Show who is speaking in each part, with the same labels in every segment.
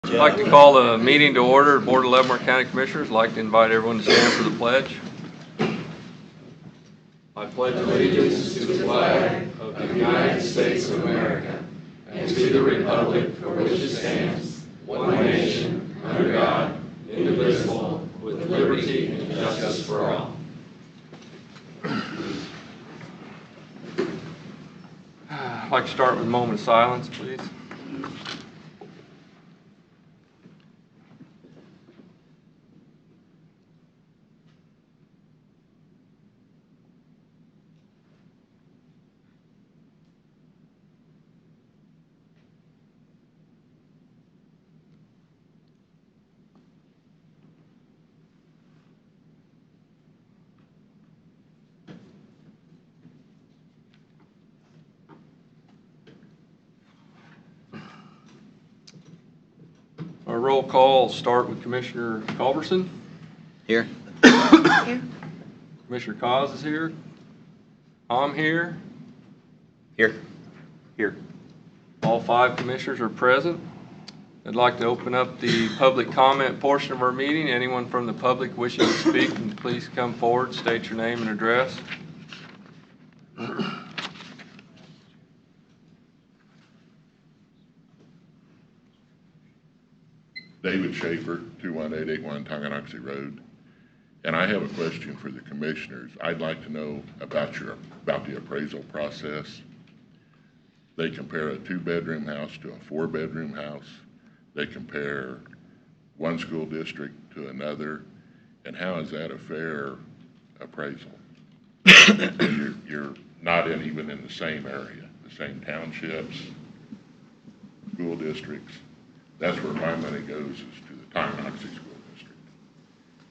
Speaker 1: I'd like to call the meeting to order. Board of Leavenworth County Commissioners. I'd like to invite everyone to stand for the pledge. I pledge allegiance to the flag of the United States of America and to the republic for which it stands, one nation, under God, indivisible, with liberty and justice for all. I'd like to start with a moment of silence, please. Our roll call will start with Commissioner Culberson.
Speaker 2: Here.
Speaker 3: Here.
Speaker 1: Commissioner Cos is here. I'm here.
Speaker 2: Here.
Speaker 1: Here. All 5 commissioners are present. I'd like to open up the public comment portion of our meeting. Anyone from the public wishing to speak, please come forward, state your name and address.
Speaker 4: David Schaefer, 21881 Tonganoxie Road. And I have a question for the commissioners. I'd like to know about the appraisal process. They compare a 2-bedroom house to a 4-bedroom house. They compare one school district to another. And how is that a fair appraisal? You're not even in the same area, the same townships, school districts. That's where my money goes, is to the Tonganoxie School District.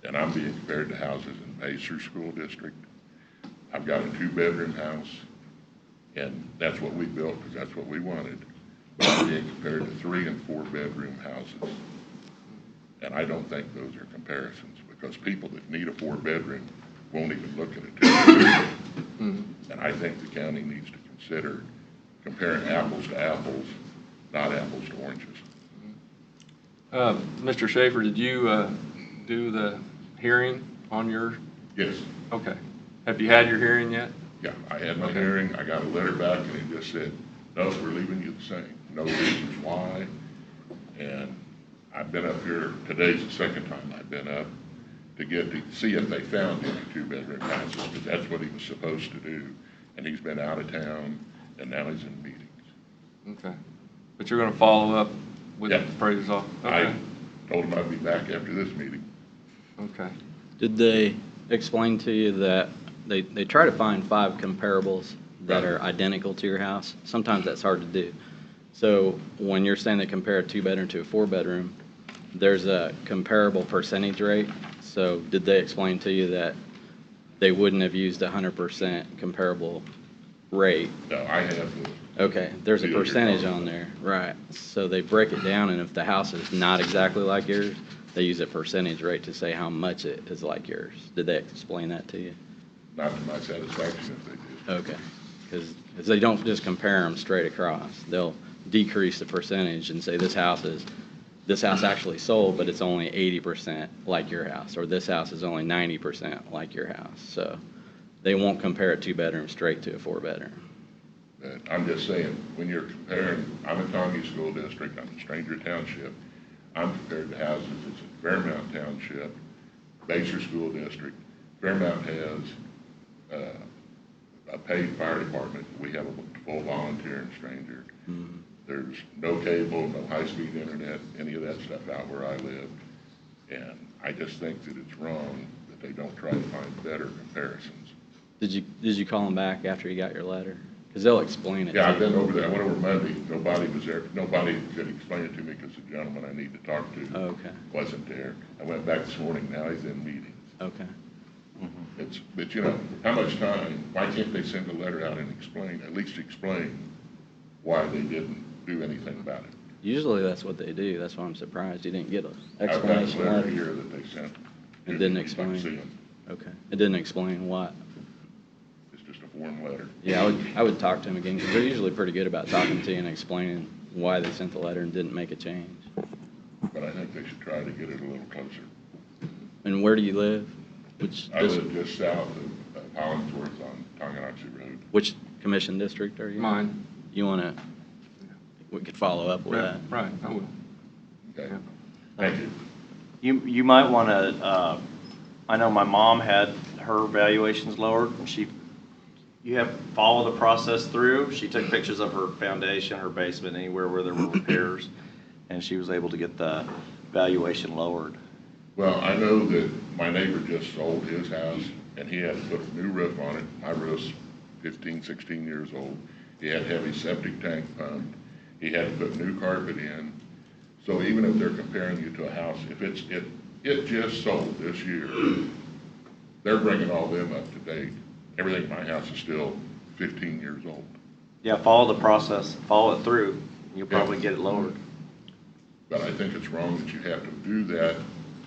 Speaker 4: And I'm being compared to houses in Pacer School District. I've got a 2-bedroom house, and that's what we built because that's what we wanted. But I'm being compared to 3- and 4-bedroom houses. And I don't think those are comparisons because people that need a 4-bedroom won't even look at a 2-bedroom. And I think the county needs to consider comparing apples to apples, not apples to oranges.
Speaker 1: Mr. Schaefer, did you do the hearing on your?
Speaker 4: Yes.
Speaker 1: Okay. Have you had your hearing yet?
Speaker 4: Yeah, I had my hearing. I got a letter back and it just said, no, we're leaving you the same. No reasons why. And I've been up here, today's the second time I've been up to see if they found any 2-bedroom houses, because that's what he was supposed to do. And he's been out of town and now he's in meetings.
Speaker 1: Okay. But you're going to follow up with
Speaker 4: Yeah.
Speaker 1: the appraiser's office? Okay.
Speaker 4: I told him I'd be back after this meeting.
Speaker 1: Okay.
Speaker 2: Did they explain to you that they try to find 5 comparables that are identical to your house? Sometimes that's hard to do. So when you're saying they compare a 2-bedroom to a 4-bedroom, there's a comparable percentage rate. So did they explain to you that they wouldn't have used 100% comparable rate?
Speaker 4: No, I have
Speaker 2: Okay, there's a
Speaker 4: Deal you're
Speaker 2: percentage
Speaker 4: talking
Speaker 2: on there, right. So they break it down, and if the house is not exactly like yours, they use a percentage rate to say how much it is like yours. Did they explain that to you?
Speaker 4: not to my satisfaction if they did.
Speaker 2: Okay, because they don't just compare them straight across. They'll decrease the percentage and say this house actually sold, but it's only 80% like your house, or this house is only 90% like your house. So they won't compare a 2-bedroom straight to a 4-bedroom.
Speaker 4: But I'm just saying, when you're comparing, I'm in Tongi School District, I'm in Stranger Township, I'm compared to houses that's in Fairmount Township, Baser School District. Fairmount has a paid fire department. We have a full volunteer in Stranger.
Speaker 2: Mm-hmm.
Speaker 4: There's no cable, no high-speed internet, any of that stuff out where I live. And I just think that it's wrong that they don't try to find better comparisons.
Speaker 2: Did you call them back after you got your letter? Because they'll explain it.
Speaker 4: Yeah, I've been over there. I went over Monday. Nobody was there. Nobody could explain it to me because the gentleman I need to talk to wasn't there. I went back this morning. Now he's in meetings.
Speaker 2: Okay. Mm-hmm.
Speaker 4: But you know, how much time? Why can't they send a letter out and at least explain why they didn't do anything about it?
Speaker 2: Usually that's what they do. That's why I'm surprised you didn't get an
Speaker 4: I've got a
Speaker 2: explanation
Speaker 4: letter
Speaker 2: letter.
Speaker 4: here that they sent.
Speaker 2: It didn't
Speaker 4: If you'd like to see
Speaker 2: explain.
Speaker 4: them.
Speaker 2: Okay. It didn't explain what.
Speaker 4: It's just a form letter.
Speaker 2: Yeah, I would talk to them again because they're usually pretty good about talking to you and explaining why they sent the letter and didn't make a change.
Speaker 4: I think they should try to get it a little closer.
Speaker 2: And where do you live? Which
Speaker 4: I live just south of Hollingsworth on Tonganoxie Road.
Speaker 2: which commission district are you in?
Speaker 1: Mine.
Speaker 2: You want to, we could follow up with that.
Speaker 1: Right, I will.
Speaker 4: Okay,
Speaker 1: Yeah.
Speaker 4: thank you.
Speaker 3: You might want to, I know my mom had her valuations lowered, and you have to follow the process through. She took pictures of her foundation, her basement, anywhere where there were repairs, and she was able to get the valuation lowered.
Speaker 4: Well, I know that my neighbor just sold his house, and he had to put a new roof on it. My roof's 15, 16 years old. He had heavy septic tank pumped. He had to put new carpet in. So even if they're comparing you to a house, if it just sold this year, they're bringing all them up to date. Everything in my house is still 15 years old.
Speaker 3: Yeah, follow the process, follow it through, you'll probably get it lowered.
Speaker 4: But I think it's wrong that you have to do that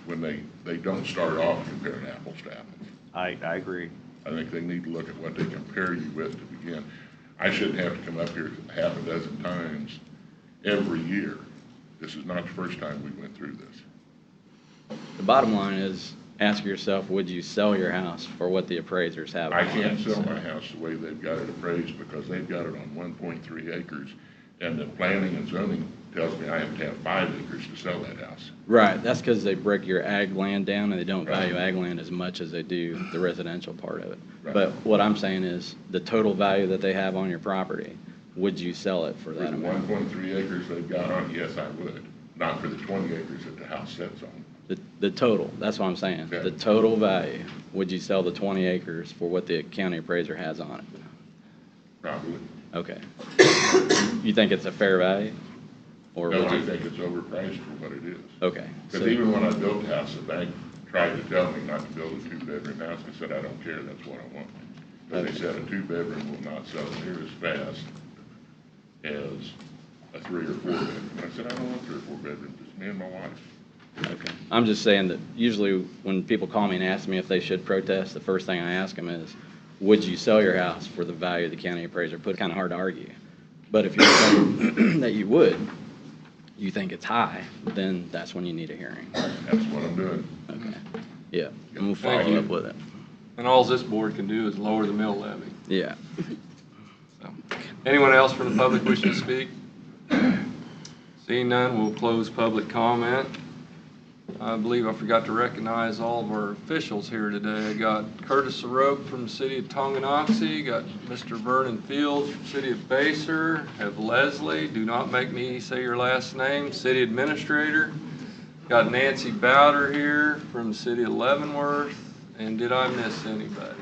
Speaker 4: when they don't start off comparing apples to apples.
Speaker 3: I agree.
Speaker 4: I think they need to look at what they compare you with to begin. I shouldn't have to come up here half a dozen times every year. This is not the first time we went through this.
Speaker 2: The bottom line is, ask yourself, would you sell your house for what the appraisers have?
Speaker 4: I
Speaker 2: on
Speaker 4: can't
Speaker 2: it?
Speaker 4: sell my house the way they've got it appraised because they've got it on 1.3 acres. And the planning and zoning tells me I have to have 5 acres to sell that house.
Speaker 2: Right, that's because they break your ag land down and they don't
Speaker 4: Right.
Speaker 2: value ag land as much as they do the residential part of it.
Speaker 4: Right.
Speaker 2: But what I'm saying is, the total value that they have on your property, would you sell it for
Speaker 4: For
Speaker 2: that
Speaker 4: the
Speaker 2: amount?
Speaker 4: 1.3 acres they've got on, yes, I would. Not for the 20 acres that the house sits on.
Speaker 2: The total, that's what I'm saying.
Speaker 4: Yeah.
Speaker 2: The total value, would you sell the 20 acres for what the county appraiser has on it?
Speaker 4: Probably.
Speaker 2: Okay. You think it's a fair value? Or
Speaker 4: No,
Speaker 2: would
Speaker 4: I
Speaker 2: you?
Speaker 4: think it's overpriced for what it is.
Speaker 2: Okay.
Speaker 4: Because even when I built the house, the bank tried to tell me not to build a 2-bedroom house. I said, I don't care, that's what I want. But they said a 2-bedroom will not sell near as fast as a 3 or 4 bedroom. I said, I don't want 3 or 4 bedrooms, just me and my wife.
Speaker 2: Okay. I'm just saying that usually when people call me and ask me if they should protest, the first thing I ask them is, would you sell your house for the value the county appraiser put? Kind of hard to argue. But if you're saying that you would, you think it's high, then that's when you need a hearing.
Speaker 4: That's what I'm doing.
Speaker 2: Okay. Yeah, and we'll
Speaker 1: Thank
Speaker 2: follow
Speaker 1: you.
Speaker 2: up with it.
Speaker 1: And all this board can do is lower the mill levy.
Speaker 2: Yeah.
Speaker 1: So, anyone else from the public wishing to speak? Seeing none, we'll close public comment. I believe I forgot to recognize all of our officials here today. I got Curtis Soroke from the city of Tonganoxie, got Mr. Vernon Fields from the city of Baser, have Leslie, do not make me say your last name, city administrator. Got Nancy Bowder here from the city of Leavenworth, and did I miss anybody?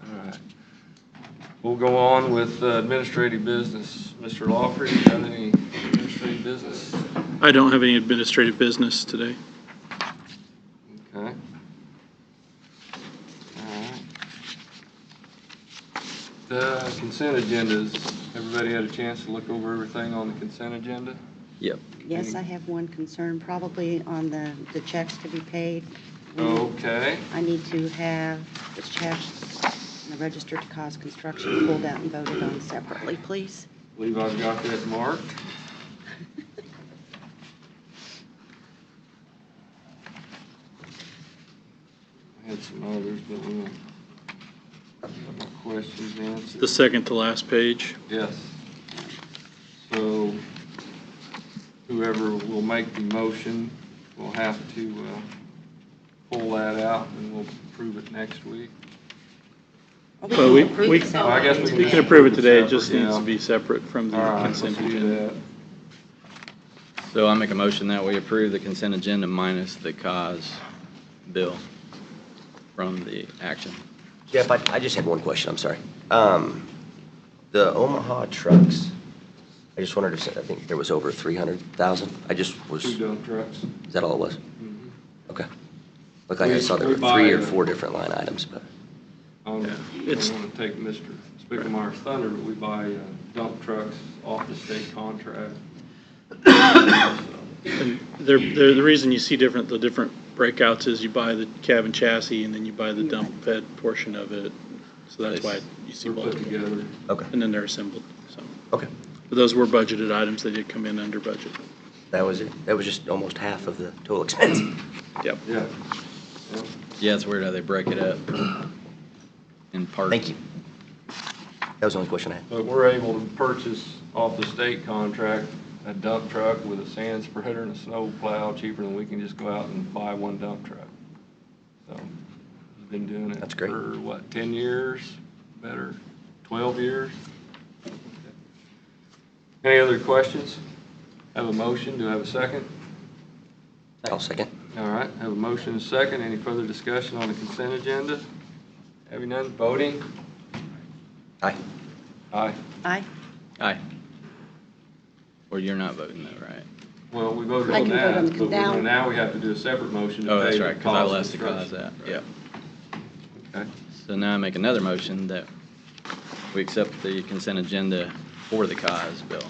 Speaker 1: All right. We'll go on with administrative business. Mr. Lawford, you got any administrative business?
Speaker 5: I don't have any administrative business today.
Speaker 1: Okay. All right. The consent agendas, everybody had a chance to look over everything on the consent agenda?
Speaker 2: Yep.
Speaker 6: Yes, I have one concern, probably on the checks to be paid.
Speaker 1: Okay.
Speaker 6: I need to have the checks and the register to cause construction pulled out and voted on separately, please.
Speaker 1: Believe I've got that marked. I had some others, but we won't. No questions answered.
Speaker 5: The second to last page.
Speaker 1: Yes. So whoever will make the motion will have to pull that out, and we'll approve it next week.
Speaker 5: Well, we-
Speaker 6: approve
Speaker 5: we-
Speaker 6: the
Speaker 1: Well, I guess
Speaker 6: salary
Speaker 1: we
Speaker 5: We
Speaker 6: today.
Speaker 5: can approve it today, it just
Speaker 1: Separate,
Speaker 5: needs
Speaker 1: yeah.
Speaker 5: to be separate from the
Speaker 1: All right, let's
Speaker 5: consent
Speaker 1: do
Speaker 5: agenda.
Speaker 1: that.
Speaker 2: So I make a motion that we approve the consent agenda minus the cause bill from the action.
Speaker 7: Jeff, I just had one question, I'm sorry. The Omaha trucks, I just wondered if, I think there was over 300,000. I just was,
Speaker 1: 2 dump trucks.
Speaker 7: is that all it was?
Speaker 1: Mhm.
Speaker 7: Okay. Looked like I saw there
Speaker 1: We
Speaker 7: were
Speaker 1: buy
Speaker 7: 3 or
Speaker 1: the-
Speaker 7: 4 different line items, but,
Speaker 1: I
Speaker 5: Yeah,
Speaker 1: don't
Speaker 5: it's-
Speaker 1: want to take Mr. Spicklemeyer's thunder, but we buy dump trucks off the state contract.
Speaker 5: And the reason you see the different breakouts is you buy the cab and chassis and then you buy the dump bed portion of it. So that's why you see
Speaker 1: They're put
Speaker 5: both.
Speaker 1: together.
Speaker 7: okay,
Speaker 5: And then they're assembled, so.
Speaker 7: okay.
Speaker 5: But those were budgeted items, they did come in under budget.
Speaker 7: That was it. That was just almost half of the total expense.
Speaker 5: Yep.
Speaker 1: Yeah.
Speaker 2: Yeah, it's weird how they break it up in parts.
Speaker 7: Thank you. That was the only question I had.
Speaker 1: But we're able to purchase off the state contract a dump truck with a sand spreader and a snow plow cheaper than we can just go out and buy one dump truck. So, we've been doing it
Speaker 7: That's great.
Speaker 1: for, what, 10 years? Better, 12 years? Any other questions? Have a motion, do I have a second?
Speaker 7: I'll second.
Speaker 1: All right, have a motion and a second. Any further discussion on the consent agenda? Having none, voting?
Speaker 7: Aye.
Speaker 1: Aye.
Speaker 6: Aye.
Speaker 2: Aye. Or you're not voting though, right?
Speaker 1: Well, we voted
Speaker 6: I
Speaker 1: on
Speaker 6: can vote
Speaker 1: that,
Speaker 6: on the
Speaker 1: but
Speaker 6: down.
Speaker 1: now we have to do a separate motion to
Speaker 2: Oh,
Speaker 1: pay
Speaker 2: that's
Speaker 1: the
Speaker 2: right, because I
Speaker 1: cost of
Speaker 2: left the cause
Speaker 1: construction.
Speaker 2: out, yep.
Speaker 1: Okay.
Speaker 2: So now I make another motion that we accept the consent agenda for the cause bill.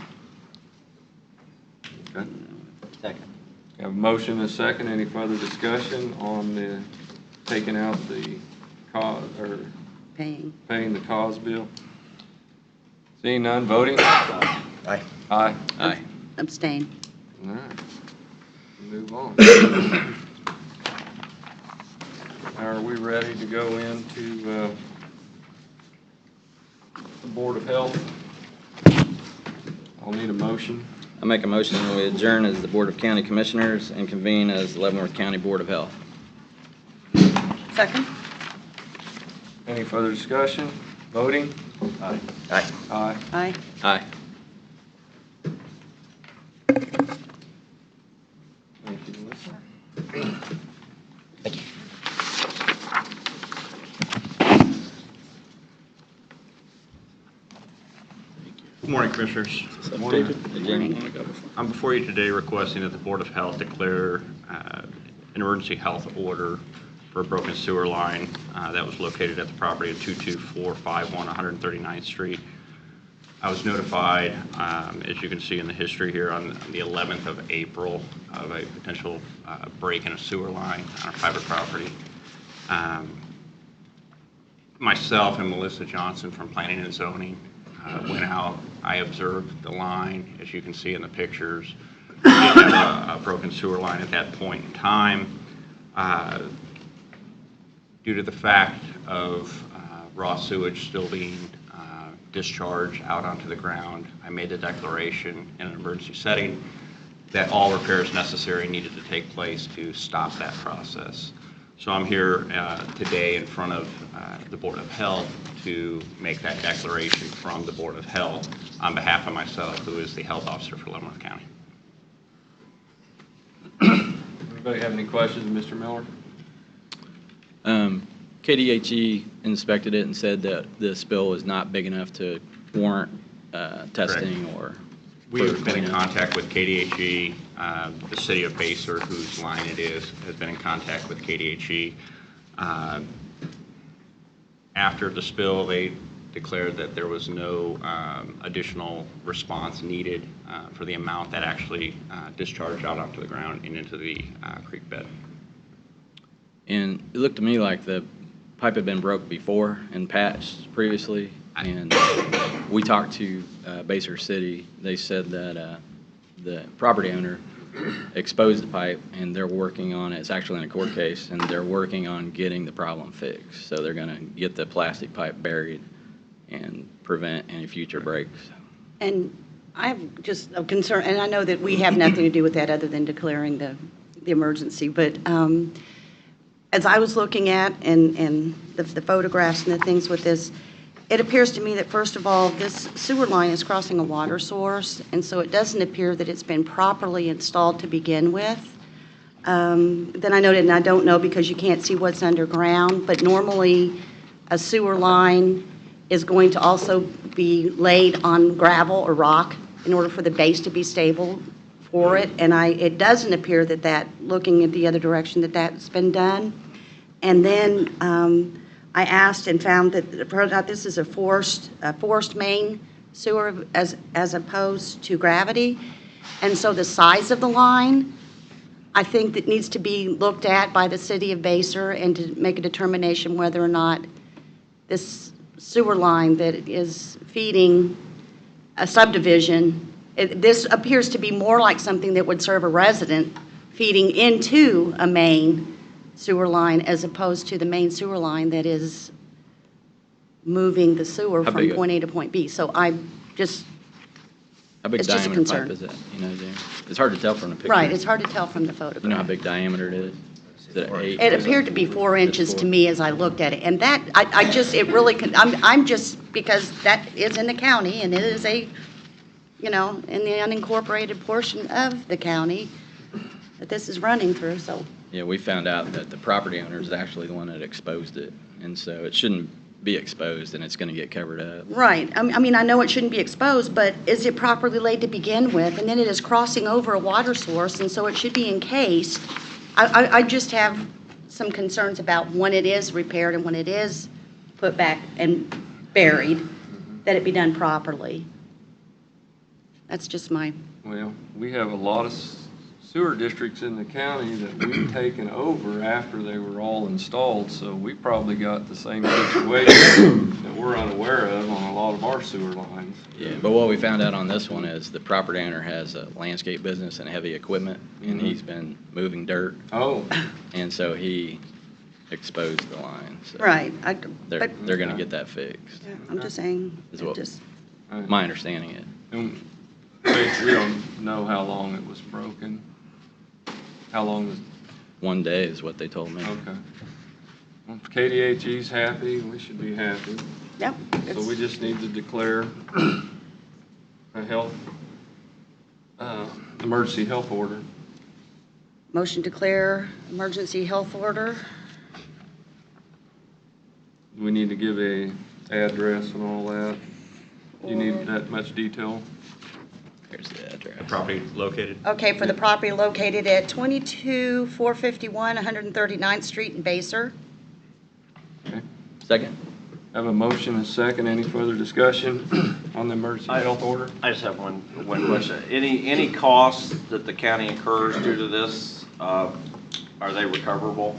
Speaker 1: Okay.
Speaker 7: Second.
Speaker 1: Have a motion and a second. Any further discussion on the, taking out the cause, or
Speaker 6: Paying.
Speaker 1: paying the cause bill? Seeing none, voting?
Speaker 7: Aye.
Speaker 1: Aye.
Speaker 2: Aye.
Speaker 6: Abstain.
Speaker 1: All right. Move on. Are we ready to go into the Board of Health? I'll need a motion.
Speaker 2: I make a motion that we adjourn as the Board of County Commissioners and convene as the Leavenworth County Board of Health.
Speaker 6: Second?
Speaker 1: Any further discussion? Voting?
Speaker 7: Aye.
Speaker 1: Aye.
Speaker 6: Aye.
Speaker 2: Aye.
Speaker 1: Thank you, Melissa.
Speaker 7: Thank you.
Speaker 8: Good morning, Commissioners.
Speaker 5: So,
Speaker 1: Morning.
Speaker 5: David,
Speaker 2: Hey,
Speaker 5: you
Speaker 2: Jamie.
Speaker 5: wanna go before?
Speaker 8: I'm before you today requesting that the Board of Health declare an emergency health order for a broken sewer line that was located at the property of 22451 139th Street. I was notified, as you can see in the history here, on the 11th of April of a potential break in a sewer line on a private property. Myself and Melissa Johnson from Planning and Zoning went out. I observed the line, as you can see in the pictures. We did have a broken sewer line at that point in time. Due to the fact of raw sewage still being discharged out onto the ground, I made the declaration in an emergency setting that all repairs necessary needed to take place to stop that process. So I'm here today in front of the Board of Health to make that declaration from the Board of Health on behalf of myself, who is the health officer for Leavenworth County.
Speaker 1: Anybody have any questions, Mr. Miller?
Speaker 2: KDHE inspected it and said that the spill was not big enough to warrant testing or.
Speaker 8: We have been in
Speaker 2: cleanup.
Speaker 8: contact with KDHE. The city of Basehor, whose line it is, has been in contact with KDHE. After the spill, they declared that there was no additional response needed for the amount that actually discharged out onto the ground and into the creek bed.
Speaker 2: And it looked to me like the pipe had been broke before and patched previously. And we talked to Basehor City. They said that the property owner exposed the pipe, and they're working on it. It's actually in a court case, and they're working on getting the problem fixed. So they're going to get the plastic pipe buried and prevent any future breaks.
Speaker 6: And I'm just a concern, and I know that we have nothing to do with that other than declaring the emergency, but as I was looking at and the photographs and the things with this, it appears to me that, first of all, this sewer line is crossing a water source, and so it doesn't appear that it's been properly installed to begin with. Then I noted, and I don't know because you can't see what's underground, but normally a sewer line is going to also be laid on gravel or rock in order for the base to be stable for it. And it doesn't appear that, looking at the other direction, that's been done. And then I asked and found that this is a forced main sewer as opposed to gravity. And so the size of the line, I think that needs to be looked at by the city of Basehor and to make a determination whether or not this sewer line that is feeding a subdivision This appears to be more like something that would serve a resident feeding into a main sewer line as opposed to the main sewer line that is moving the sewer
Speaker 2: How
Speaker 6: from
Speaker 2: big
Speaker 6: point A to point B. So I just,
Speaker 2: How big
Speaker 6: It's just a
Speaker 2: diameter pipe
Speaker 6: concern.
Speaker 2: is that, you know, James? It's hard to tell from the picture.
Speaker 6: right, it's hard to tell from the photograph.
Speaker 2: You know how big diameter it is? Is it 8?
Speaker 6: It appeared to be 4 inches to me as I looked at it, and that, I just, it really, I'm just, because that is in the county, and it is a, you know, in the unincorporated portion of the county that this is running through, so.
Speaker 2: Yeah, we found out that the property owner is actually the one that exposed it, and so it shouldn't be exposed, and it's going to get covered up.
Speaker 6: Right, I mean, I know it shouldn't be exposed, but is it properly laid to begin with? And then it is crossing over a water source, and so it should be encased. I just have some concerns about when it is repaired and when it is put back and buried, that it be done properly. That's just my,
Speaker 1: Well, we have a lot of sewer districts in the county that we've taken over after they were all installed, so we probably got the same situation that we're unaware of on a lot of our sewer lines.
Speaker 2: Yeah, but what we found out on this one is the property owner has a landscape business and heavy equipment, and he's been moving dirt,
Speaker 1: Oh,
Speaker 2: and so he exposed the line. So
Speaker 6: right,
Speaker 2: They're
Speaker 6: but,
Speaker 2: going to get that fixed,
Speaker 6: I'm just saying,
Speaker 2: Is
Speaker 6: it
Speaker 2: what-
Speaker 6: just,
Speaker 2: my understanding is.
Speaker 1: and we don't know how long it was broken. How long was,
Speaker 2: 1 day is what they told me.
Speaker 1: okay. Well, if KDHE's happy, we should be happy.
Speaker 6: yep.
Speaker 1: So we just need to declare a health, emergency health order.
Speaker 6: Motion declare emergency health order.
Speaker 1: We need to give a address and all that. Do you need that much detail?
Speaker 2: Here's the address.
Speaker 8: Property located?
Speaker 6: Okay, for the property located at 22451 139th Street in Baser.
Speaker 1: Okay.
Speaker 2: Second?
Speaker 1: Have a motion and a second. Any further discussion on the emergency health order?
Speaker 3: I just have one question. Any costs that the county incurs due to this, are they recoverable?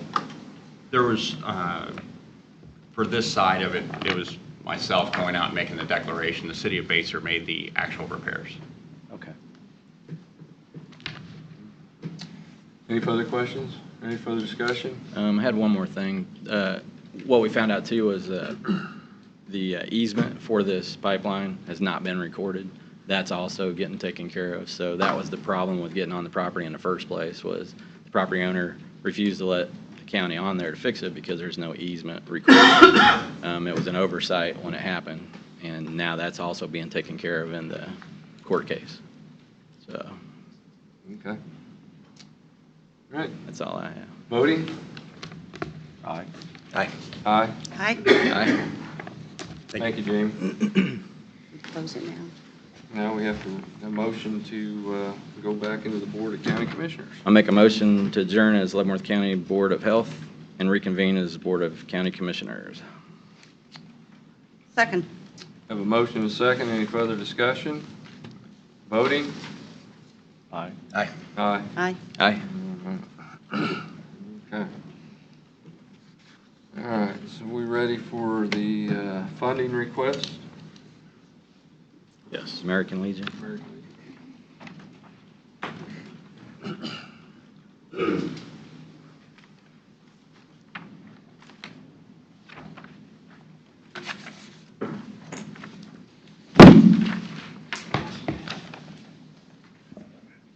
Speaker 8: There was, for this side of it, it was myself going out and making the declaration. The city of Baser made the actual repairs.
Speaker 2: Okay.
Speaker 1: Any further questions? Any further discussion?
Speaker 2: I had one more thing. What we found out too was the easement for this pipeline has not been recorded. That's also getting taken care of. So that was the problem with getting on the property in the first place, was the property owner refused to let the county on there to fix it because there's no easement recorded. It was an oversight when it happened, and now that's also being taken care of in the court case. So
Speaker 1: Okay. All right.
Speaker 2: that's all I have.
Speaker 1: Voting?
Speaker 3: Aye.
Speaker 7: Aye.
Speaker 1: Aye.
Speaker 6: Aye.
Speaker 2: Aye.
Speaker 1: Thank you, Jamie.
Speaker 6: Close it now.
Speaker 1: Now we have a motion to go back into the Board of County Commissioners.
Speaker 2: I'll make a motion to adjourn as Leavenworth County Board of Health and reconvene as Board of County Commissioners.
Speaker 6: Second.
Speaker 1: Have a motion and a second. Any further discussion? Voting?
Speaker 3: Aye.
Speaker 7: Aye.
Speaker 1: Aye.
Speaker 6: Aye.
Speaker 2: Aye.
Speaker 1: Okay. All right, so we ready for the funding request?
Speaker 2: Yes. American Legion.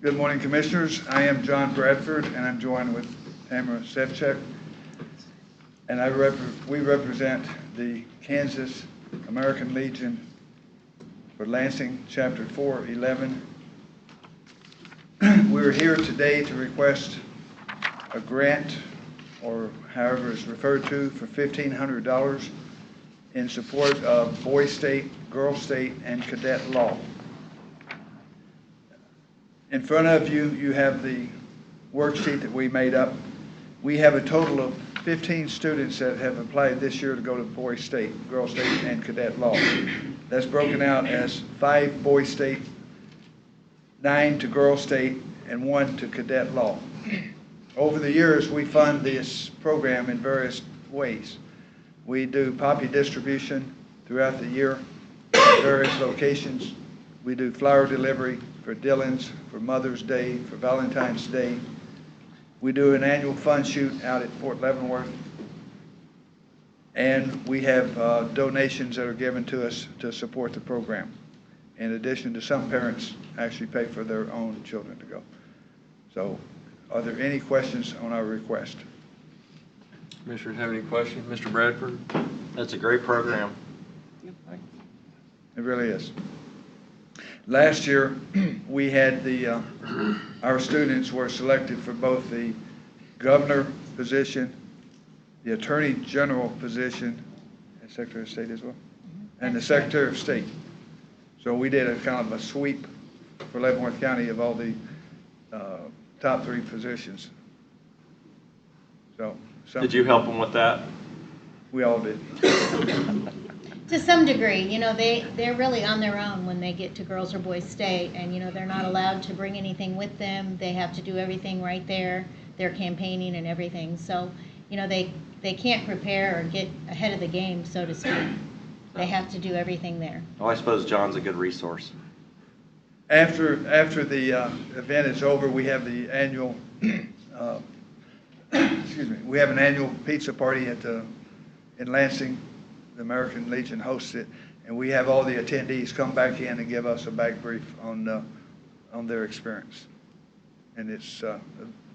Speaker 9: Good morning, Commissioners. I am John Bradford, and I'm joined with Tamara Sevchek. And we represent the Kansas American Legion for Lansing, Chapter 411. We're here today to request a grant, or however it's referred to, for $1,500 in support of Boy State, Girl State, and Cadet Law. In front of you, you have the worksheet that we made up. We have a total of 15 students that have applied this year to go to Boy State, Girl State, and Cadet Law. That's broken out as 5 Boy State, 9 to Girl State, and 1 to Cadet Law. Over the years, we fund this program in various ways. We do poppy distribution throughout the year at various locations. We do flower delivery for Dillon's, for Mother's Day, for Valentine's Day. We do an annual fun shoot out at Fort Leavenworth. And we have donations that are given to us to support the program. In addition to some parents actually pay for their own children to go. So are there any questions on our request?
Speaker 1: Commissioners have any questions? Mr. Bradford?
Speaker 3: That's a great program.
Speaker 9: It really is. Last year, we had our students were selected for both the governor position, the attorney general position, and Secretary of State as well, and the Secretary of State. So we did a kind of a sweep for Leavenworth County of all the top 3 positions. So
Speaker 3: Did you help them with that?
Speaker 9: We all did.
Speaker 10: To some degree, you know, they're really on their own when they get to Girls or Boys State, and, you know, they're not allowed to bring anything with them. They have to do everything right there, their campaigning and everything. So, you know, they can't prepare or get ahead of the game, so to speak. They have to do everything there.
Speaker 3: Oh, I suppose John's a good resource.
Speaker 9: After the event is over, we have the annual, excuse me, we have an annual pizza party in Lansing. The American Legion hosts it, and we have all the attendees come back in and give us a back brief on their experience. And it's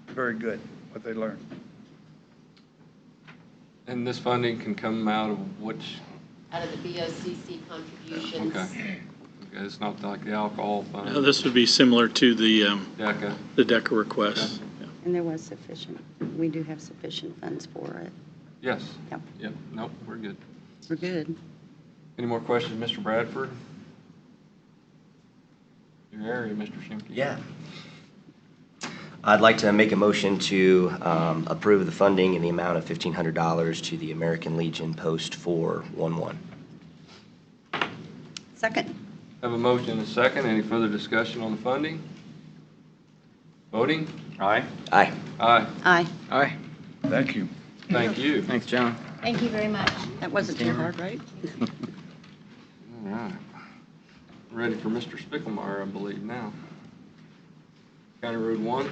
Speaker 9: very good what they learn.
Speaker 1: And this funding can come out of which?
Speaker 11: Out of the BOCC contributions.
Speaker 1: Okay. Okay, it's not like the alcohol fund.
Speaker 5: No, this would be similar to the
Speaker 1: DECA.
Speaker 5: the DECA request. Yeah.
Speaker 6: And there was sufficient, we do have sufficient funds for it.
Speaker 1: Yes.
Speaker 6: Yep.
Speaker 1: Yep. Nope, we're good.
Speaker 6: We're good.
Speaker 1: Any more questions, Mr. Bradford? Your area, Mr. Shimke.
Speaker 7: Yeah. I'd like to make a motion to approve the funding in the amount of $1,500 to the American Legion Post 411.
Speaker 6: Second.
Speaker 1: Have a motion and a second. Any further discussion on the funding? Voting?
Speaker 3: Aye.
Speaker 7: Aye.
Speaker 1: Aye.
Speaker 6: Aye.
Speaker 2: Aye.
Speaker 4: Thank you.
Speaker 1: Thank you.
Speaker 2: Thanks, John.
Speaker 10: Thank you very much.
Speaker 6: That wasn't too hard, right?
Speaker 1: All right. Ready for Mr. Spicklemeyer, I believe, now. County Road 1.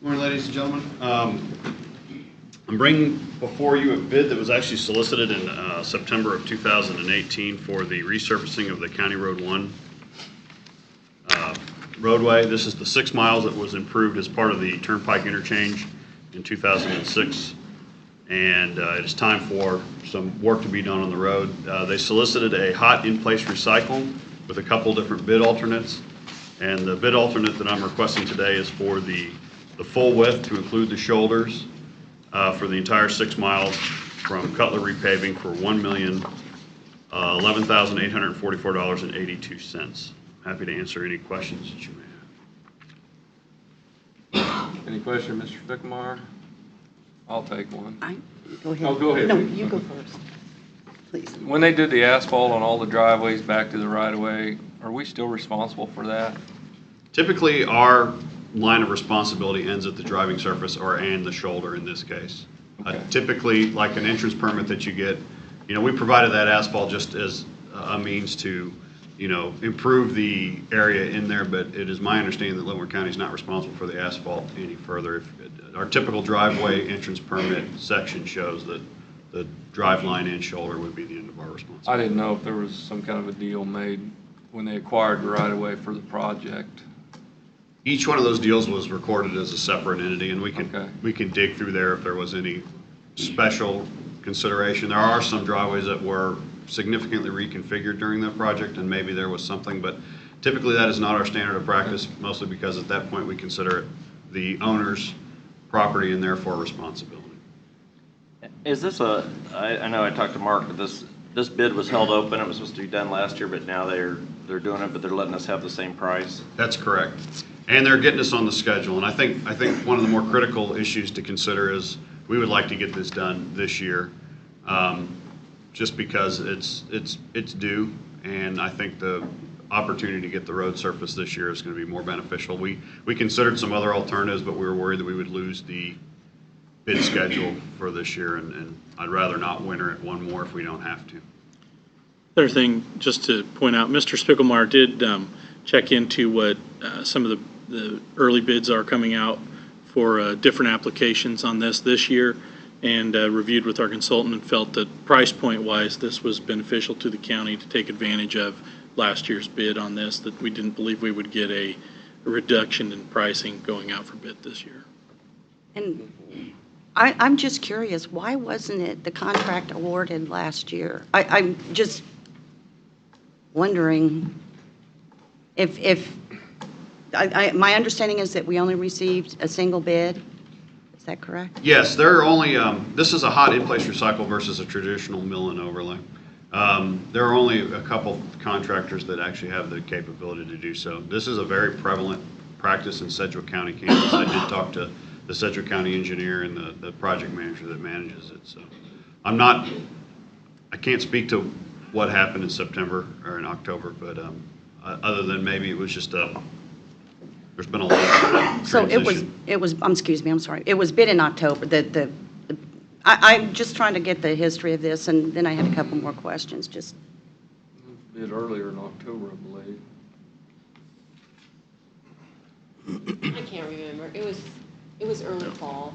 Speaker 12: Morning, ladies and gentlemen. I'm bringing before you a bid that was actually solicited in September of 2018 for the resurfacing of the County Road 1 roadway. This is the 6 miles that was improved as part of the Turnpike interchange in 2006, and it is time for some work to be done on the road. They solicited a hot in-place recycle with a couple different bid alternates, and the bid alternate that I'm requesting today is for the full width to include the shoulders for the entire 6 miles from Cutler Repaving for $1,011,844.82. Happy to answer any questions that you may have.
Speaker 1: Any question, Mr. Spicklemeyer? I'll take one.
Speaker 6: Go ahead.
Speaker 1: Oh, go ahead.
Speaker 6: No, you go first, please.
Speaker 1: When they did the asphalt on all the driveways back to the right-of-way, are we still responsible for that?
Speaker 12: Typically, our line of responsibility ends at the driving surface and the shoulder in this case.
Speaker 1: Okay.
Speaker 12: Typically, like an entrance permit that you get, you know, we provided that asphalt just as a means to, you know, improve the area in there, but it is my understanding that Leavenworth County is not responsible for the asphalt any further. Our typical driveway entrance permit section shows that the drive line and shoulder would be the end of our responsibility.
Speaker 1: I didn't know if there was some kind of a deal made when they acquired the right-of-way for the project.
Speaker 12: Each one of those deals was recorded as a separate entity, and we can dig through there if there was any special consideration. There are some driveways that were significantly reconfigured during that project, and maybe there was something, but typically that is not our standard of practice, mostly because at that point we consider it the owner's property and therefore responsibility.
Speaker 3: Is this I know I talked to Mark, but this bid was held open. It was supposed to be done last year, but now they're doing it, but they're letting us have the same price.
Speaker 12: That's correct. And they're getting us on the schedule. And I think one of the more critical issues to consider is we would like to get this done this year, just because it's due. And I think the opportunity to get the road surface this year is going to be more beneficial. We considered some other alternatives, but we were worried that we would lose the bid schedule for this year, and I'd rather not winter it one more if we don't have to.
Speaker 5: Other thing, just to point out, Mr. Spiegelmeyer did check into what some of the early bids are coming out for different applications on this year, and reviewed with our consultant and felt that price point wise, this was beneficial to the county to take advantage of last year's bid on this, that we didn't believe we would get a reduction in pricing going out for bid this year.
Speaker 6: And I'm just curious, why wasn't it the contract awarded last year? I'm just wondering if my understanding is that we only received a single bid. Is that correct?
Speaker 12: Yes, there are only, this is a hot in-place recycle versus a traditional mill and overlay. There are only a couple contractors that actually have the capability to do so. This is a very prevalent practice in Sedgwick County, Kansas. I did talk to the Sedgwick County engineer and the project manager that manages it. So I can't speak to what happened in September or in October, but other than maybe it was just there's been a lot of
Speaker 6: So
Speaker 12: transition.
Speaker 6: it was, excuse me, I'm sorry. It was bid in October. I'm just trying to get the history of this, and then I had a couple more questions, just.
Speaker 1: It was bid earlier in October, I believe.
Speaker 11: I can't remember. It was early fall.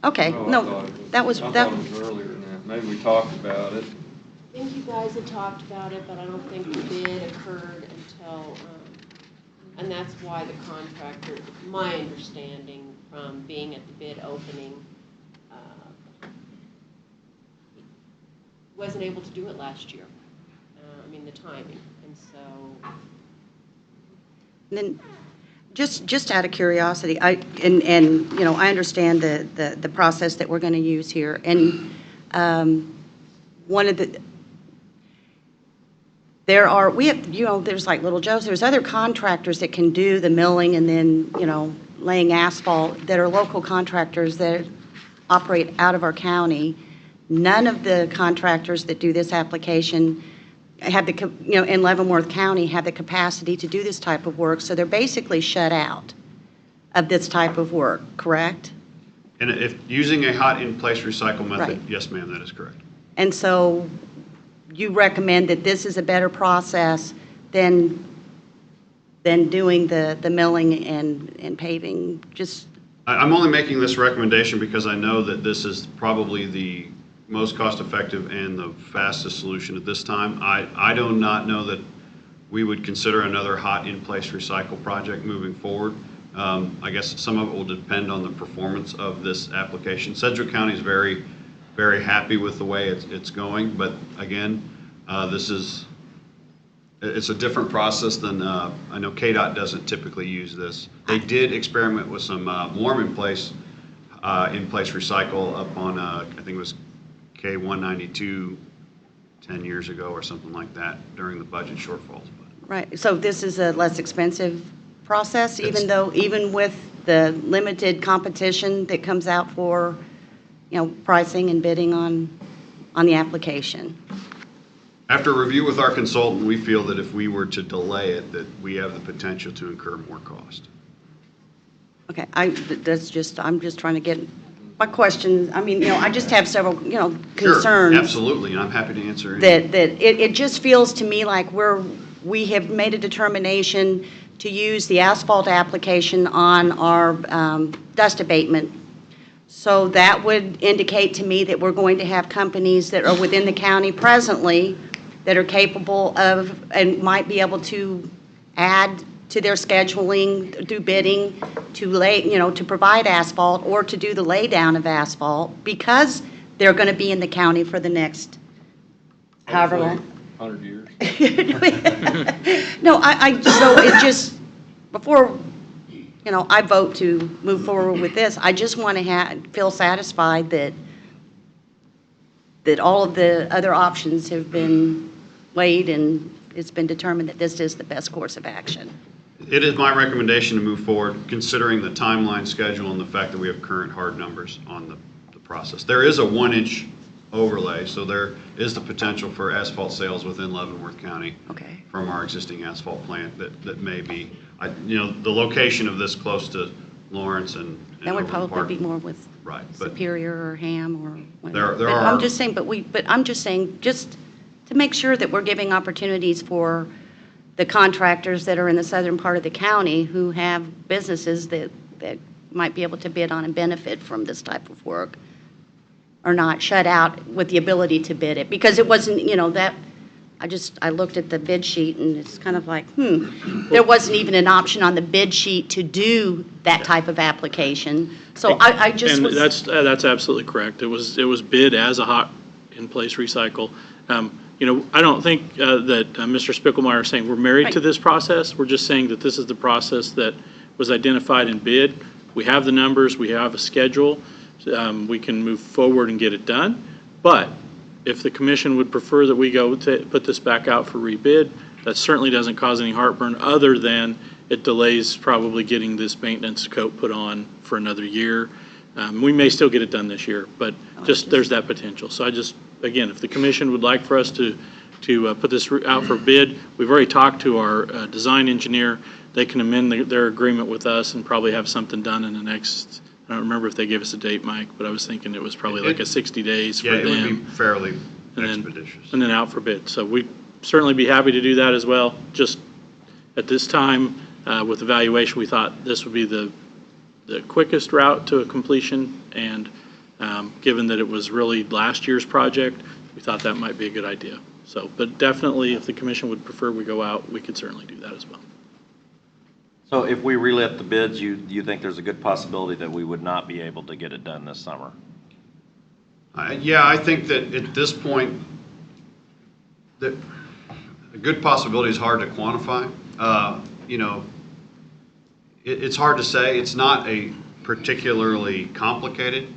Speaker 6: Okay,
Speaker 1: Oh, I
Speaker 6: no,
Speaker 1: thought it was-
Speaker 6: that was,
Speaker 1: I
Speaker 6: that,
Speaker 1: thought it was earlier than that. Maybe we talked about it.
Speaker 11: I think you guys had talked about it, but I don't think the bid occurred until, and that's why the contractor, my understanding from being at the bid opening, wasn't able to do it last year. I mean, the timing, and so.
Speaker 6: then, just out of curiosity, I understand the process that we're going to use here, and one of the, there's like Little Joe's, there's other contractors that can do the milling and then, laying asphalt that are local contractors that operate out of our county. None of the contractors that do this application have in Leavenworth County have the capacity to do this type of work, so they're basically shut out of this type of work, correct?
Speaker 12: And if using a hot in-place recycle method,
Speaker 6: Right.
Speaker 12: yes, ma'am, that is correct.
Speaker 6: And so you recommend that this is a better process than doing the milling and paving, just,
Speaker 12: I'm only making this recommendation because I know that this is probably the most cost-effective and the fastest solution at this time. I do not know that we would consider another hot in-place recycle project moving forward. I guess some of it will depend on the performance of this application. Sedgwick County is very, very happy with the way it's going, but again, it's a different process than, I know KDOT doesn't typically use this. They did experiment with some warm in-place recycle up on, I think it was K192 10 years ago or something like that during the budget shortfalls.
Speaker 6: right. So this is a less expensive process, even with the limited competition that comes out for, pricing and bidding on the application?
Speaker 12: After review with our consultant, we feel that if we were to delay it, that we have the potential to incur more cost.
Speaker 6: Okay, I'm just trying to get my question. I mean, I just have several, concerns.
Speaker 12: Sure, absolutely, and I'm happy to answer any.
Speaker 6: That it just feels to me like we have made a determination to use the asphalt application on our dust abatement. So that would indicate to me that we're going to have companies that are within the county presently that are capable of and might be able to add to their scheduling, do bidding, to to provide asphalt or to do the laydown of asphalt because they're going to be in the county for the next however long.
Speaker 1: 100 years.
Speaker 6: No, so it just, before, I vote to move forward with this, I just want to feel satisfied that all of the other options have been weighed and it's been determined that this is the best course of action.
Speaker 12: It is my recommendation to move forward, considering the timeline, schedule, and the fact that we have current hard numbers on the process. There is a 1-inch overlay, so there is the potential for asphalt sales within Leavenworth County.
Speaker 6: Okay.
Speaker 12: From our existing asphalt plant that may be, the location of this close to Lawrence and
Speaker 6: That would
Speaker 12: Overland
Speaker 6: probably
Speaker 12: Park.
Speaker 6: be more with
Speaker 12: Right, but
Speaker 6: Superior or Ham or whatever.
Speaker 12: There
Speaker 6: But
Speaker 12: are-
Speaker 6: I'm just saying, I'm just saying, just to make sure that we're giving opportunities for the contractors that are in the southern part of the county who have businesses that might be able to bid on and benefit from this type of work, are not shut out with the ability to bid it. Because it wasn't, that, I looked at the bid sheet and it's kind of like, there wasn't even an option on the bid sheet to do that type of application. So I just
Speaker 5: And
Speaker 6: was.
Speaker 5: that's absolutely correct. It was bid as a hot in-place recycle. I don't think that Mr. Spickelmeyer is saying we're married to
Speaker 6: Right.
Speaker 5: this process. We're just saying that this is the process that was identified in bid. We have the numbers, we have a schedule, we can move forward and get it done. But if the commission would prefer that we go to put this back out for rebid, that certainly doesn't cause any heartburn, other than it delays probably getting this maintenance coat put on for another year. We may still get it done this year, but there's that potential. So again, if the commission would like for us to put this out for bid, we've already talked to our design engineer. They can amend their agreement with us and probably have something done in the next, I don't remember if they gave us a date, Mike, but I was thinking it was probably like a 60 days for
Speaker 12: Yeah,
Speaker 5: them.
Speaker 12: it would be fairly
Speaker 5: and
Speaker 12: expeditious.
Speaker 5: then out for bid. So we'd certainly be happy to do that as well. Just at this time, with evaluation, we thought this would be the quickest route to a completion, and given that it was really last year's project, we thought that might be a good idea. So, but definitely, if the commission would prefer we go out, we could certainly do that as well.
Speaker 3: So if we relit the bids, you think there's a good possibility that we would not be able to get it done this summer?
Speaker 12: Yeah, I think that at this point, that a good possibility is hard to quantify. It's hard to say. It's not a particularly complicated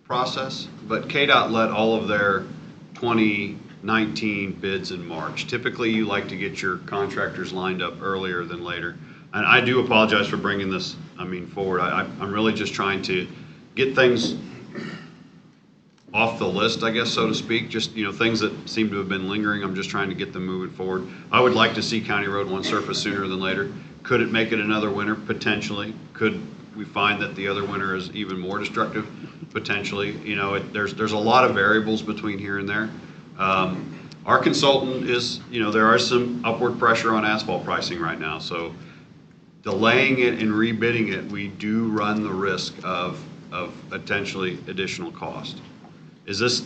Speaker 12: process, but KDOT let all of their 2019 bids in March. Typically, you like to get your contractors lined up earlier than later. And I do apologize for bringing this, forward. I'm really just trying to get things off the list, I guess, so to speak. Just, things that seem to have been lingering. I'm just trying to get them moving forward. I would like to see County Road 1 surface sooner than later. Could it make it another winter? Potentially. Could we find that the other winter is even more destructive? Potentially. There's a lot of variables between here and there. Our consultant is, there is some upward pressure on asphalt pricing right now. So delaying it and rebidding it, we do run the risk of potentially additional cost. Is this?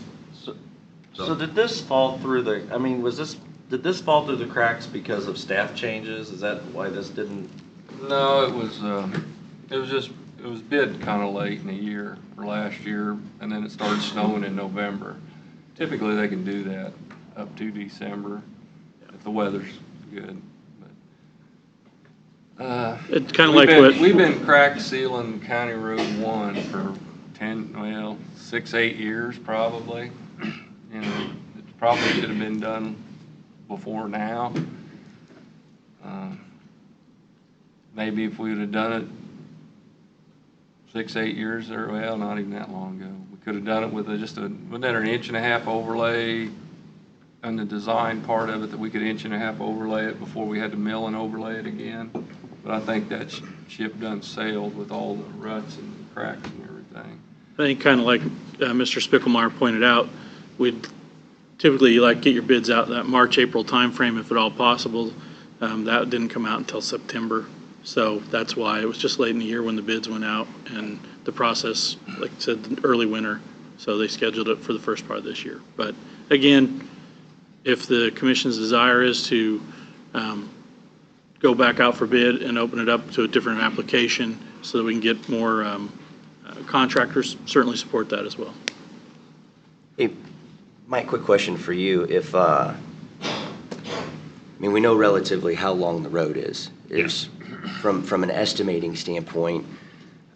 Speaker 3: So did this fall through did this fall through the cracks because of staff changes? Is that why this didn't?
Speaker 1: No, it was bid kind of late in the year or last year, and then it started snowing in November. Typically, they can do that up to December if the weather's good.
Speaker 5: It's kind of like what.
Speaker 1: We've been crack sealing County Road 1 for 6, 8 years probably. It probably should have been done before now. Maybe if we would have done it 6, 8 years or, well, not even that long ago. We could have done it with wasn't that an 1.5-inch overlay on the design part of it, that we could 1.5-inch overlay it before we had to mill and overlay it again. But I think that ship done sailed with all the ruts and cracks and everything.
Speaker 5: I think kind of like Mr. Spickelmeyer pointed out, we'd typically get your bids out in that March, April timeframe if at all possible. That didn't come out until September. So that's why it was just late in the year when the bids went out, and the process, like I said, early winter. So they scheduled it for the first part of this year. But again, if the commission's desire is to go back out for bid and open it up to a different application so that we can get more contractors, certainly support that as well.
Speaker 7: Hey, Mike, quick question for you. If, we know relatively how long the road is.
Speaker 12: Yes.
Speaker 7: From an estimating standpoint,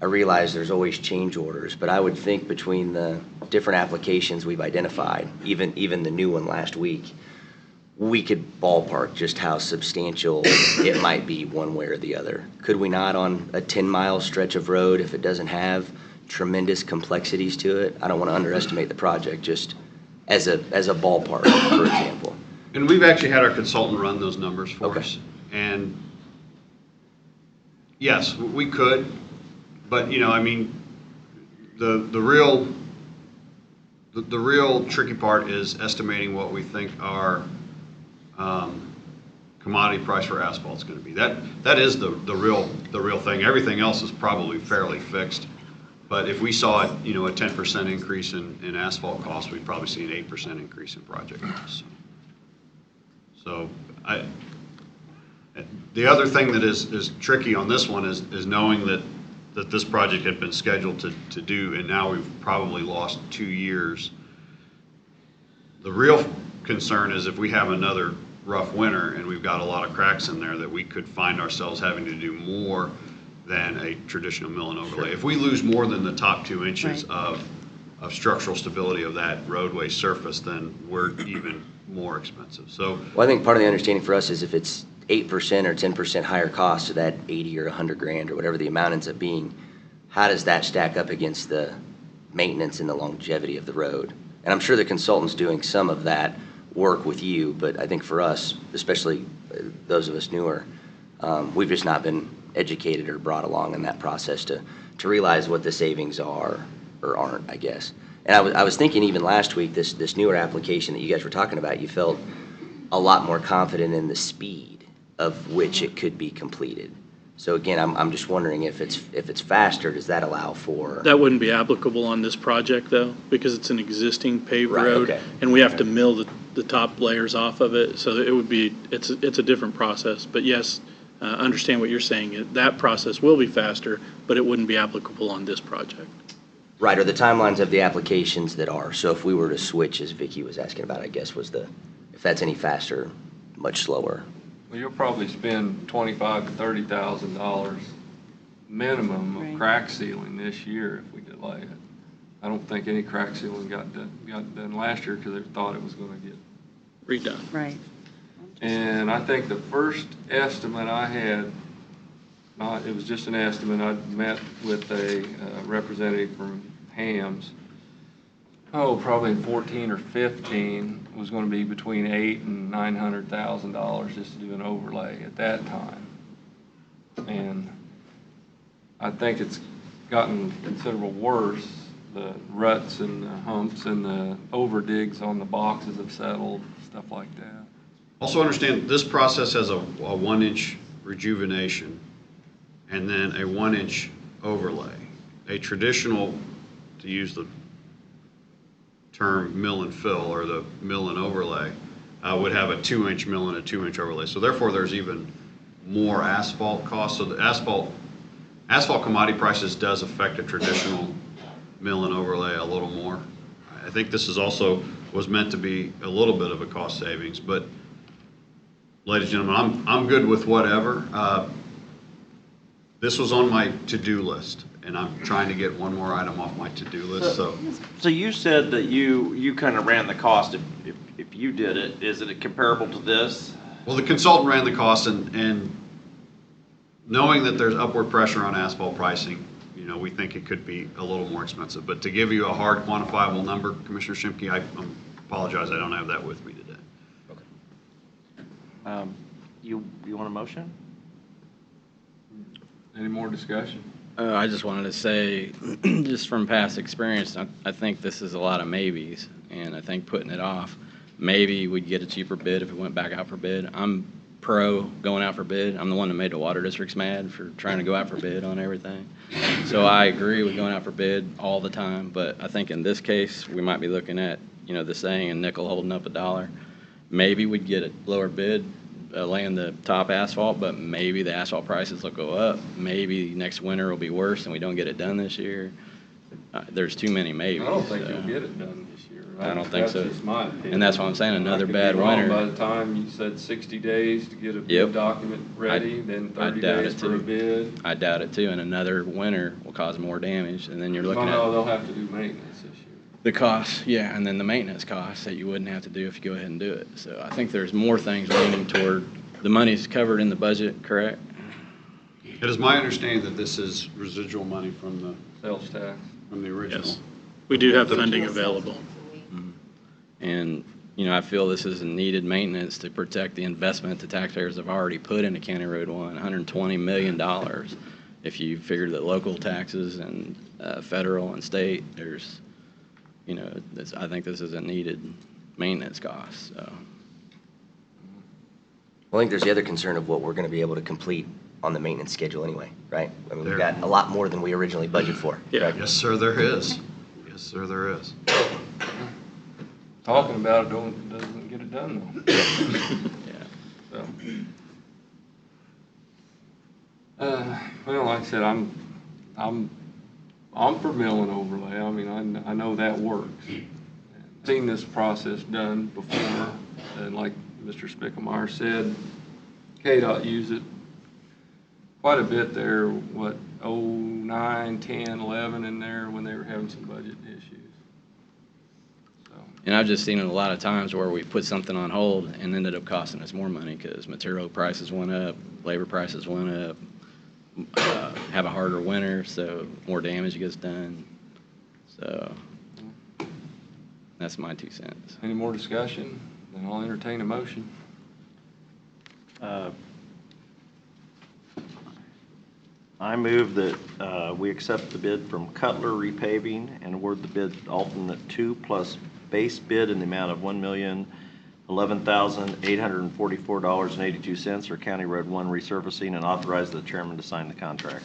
Speaker 7: I realize there's always change orders, but I would think between the different applications we've identified, even the new one last week, we could ballpark just how substantial it might be one way or the other. Could we not, on a 10-mile stretch of road, if it doesn't have tremendous complexities to it? I don't want to underestimate the project, just as a ballpark, for example.
Speaker 12: And we've actually had our consultant run those numbers for
Speaker 7: Okay.
Speaker 12: us. And yes, we could, but the real The real tricky part is estimating what we think our commodity price for asphalt is going to be. That is the real thing. Everything else is probably fairly fixed. But if we saw, a 10% increase in asphalt costs, we'd probably see an 8% increase in project costs. So the other thing that is tricky on this one is knowing that this project had been scheduled to do, and now we've probably lost 2 years. The real concern is if we have another rough winter and we've got a lot of cracks in there, that we could find ourselves having to do more than a traditional mill and overlay. If we lose more than the top 2 inches of structural stability of that roadway surface, then we're even more expensive. So,
Speaker 7: Well, I think part of the understanding for us is if it's 8% or 10% higher cost to that 80 or 100 grand or whatever the amount ends up being, how does that stack up against the maintenance and the longevity of the road? And I'm sure the consultant's doing some of that work with you, but I think for us, especially those of us newer, we've just not been educated or brought along in that process to realize what the savings are or aren't, I guess. And I was thinking even last week, this newer application that you guys were talking about, you felt a lot more confident in the speed of which it could be completed. So again, I'm just wondering if it's faster, does that allow for?
Speaker 5: That wouldn't be applicable on this project, though, because it's an existing paved
Speaker 7: Right,
Speaker 5: road,
Speaker 7: okay.
Speaker 5: and we have to mill the top layers off of it, so it would be, it's a different process. But yes, understand what you're saying. That process will be faster, but it wouldn't be applicable on this project.
Speaker 7: Right, or the timelines of the applications that are. So if we were to switch, as Vicki was asking about, I guess, if that's any faster, much slower.
Speaker 1: Well, you'll probably spend $25,000 to $30,000 minimum of crack sealing this year if we delay it. I don't think any crack sealing got done last year because they thought it was going to get
Speaker 5: Redone.
Speaker 6: Right.
Speaker 1: And I think the first estimate I had, it was just an estimate, I met with a representative from Hams. Probably in 14 or 15 was going to be between $800,000 and $900,000 just to do an overlay at that time. And I think it's gotten considerable worse. The ruts and the humps and the overdigs on the boxes have settled, stuff like that.
Speaker 12: also understand this process has a 1-inch rejuvenation and then a 1-inch overlay. A traditional, to use the term mill and fill or the mill and overlay, would have a 2-inch mill and a 2-inch overlay. So therefore, there's even more asphalt costs. So the asphalt commodity prices does affect a traditional mill and overlay a little more. I think this is also was meant to be a little bit of a cost savings, but ladies and gentlemen, I'm good with whatever. This was on my to-do list, and I'm trying to get one more item off my to-do list, so.
Speaker 3: So you said that you kind of ran the cost if you did it. Is it comparable to this?
Speaker 12: Well, the consultant ran the cost, and knowing that there's upward pressure on asphalt pricing, we think it could be a little more expensive. But to give you a hard quantifiable number, Commissioner Shimke, I apologize, I don't have that with me today.
Speaker 3: Okay. You want a motion?
Speaker 1: Any more discussion?
Speaker 2: I just wanted to say, just from past experience, I think this is a lot of maybes, and I think putting it off, maybe we'd get a cheaper bid if it went back out for bid. I'm pro going out for bid. I'm the one that made the water districts mad for trying to go out for bid on everything. So I agree with going out for bid all the time, but I think in this case, we might be looking at, the saying, a nickel holding up a dollar. Maybe we'd get a lower bid, laying the top asphalt, but maybe the asphalt prices will go up. Maybe next winter will be worse and we don't get it done this year. There's too many maybes.
Speaker 1: I don't think you'll get it done this year.
Speaker 2: I don't think so.
Speaker 1: That's just my opinion.
Speaker 2: And that's what I'm saying, another
Speaker 1: I could
Speaker 2: bad
Speaker 1: be wrong.
Speaker 2: winter.
Speaker 1: By the time you said 60 days to get a
Speaker 2: Yep.
Speaker 1: bid document ready, then 30
Speaker 2: doubt
Speaker 1: days
Speaker 2: it,
Speaker 1: for a
Speaker 2: too.
Speaker 1: bid.
Speaker 2: I doubt it too, and another winter will cause more damage, and then you're looking
Speaker 1: No,
Speaker 2: at
Speaker 1: they'll have to do maintenance this year.
Speaker 2: the cost, yeah, and then the maintenance costs that you wouldn't have to do if you go ahead and do it. So I think there's more things leaning toward, the money's covered in the budget, correct?
Speaker 12: It is my understanding that this is residual money from the
Speaker 1: Sales tax.
Speaker 12: original.
Speaker 5: Yes. We do have funding available.
Speaker 2: And, I feel this is a needed maintenance to protect the investment the taxpayers have already put into County Road 1, $120 million. If you figure that local taxes and federal and state, there's, you know, I think this is a needed maintenance cost, so.
Speaker 7: I think there's the other concern of what we're going to be able to complete on the maintenance schedule anyway, right? I mean, we've
Speaker 12: There.
Speaker 7: got a lot more than we originally budgeted for.
Speaker 5: Yeah.
Speaker 7: correct?
Speaker 12: Yes, sir, there is. Yes, sir, there is.
Speaker 1: Talking about it doesn't get it done though.
Speaker 2: Yeah.
Speaker 1: So. Well, like I said, I'm for mill and overlay. I mean, I know that works. Seen this process done before, and like Mr. Spicklemeyer said, KDOT used it quite a bit there, what, 09, 10, 11 in there when they were having some budget issues. So,
Speaker 2: And I've just seen it a lot of times where we put something on hold and ended up costing us more money because material prices went up, labor prices went up, have a harder winter, so more damage gets done. So that's my 2 cents.
Speaker 1: any more discussion? Then I'll entertain a motion.
Speaker 3: I move that we accept the bid from Cutler Repaving and award the bid alternate 2 plus base bid in the amount of $1,011,844.82 for County Road 1 resurfacing and authorize the chairman to sign the contract.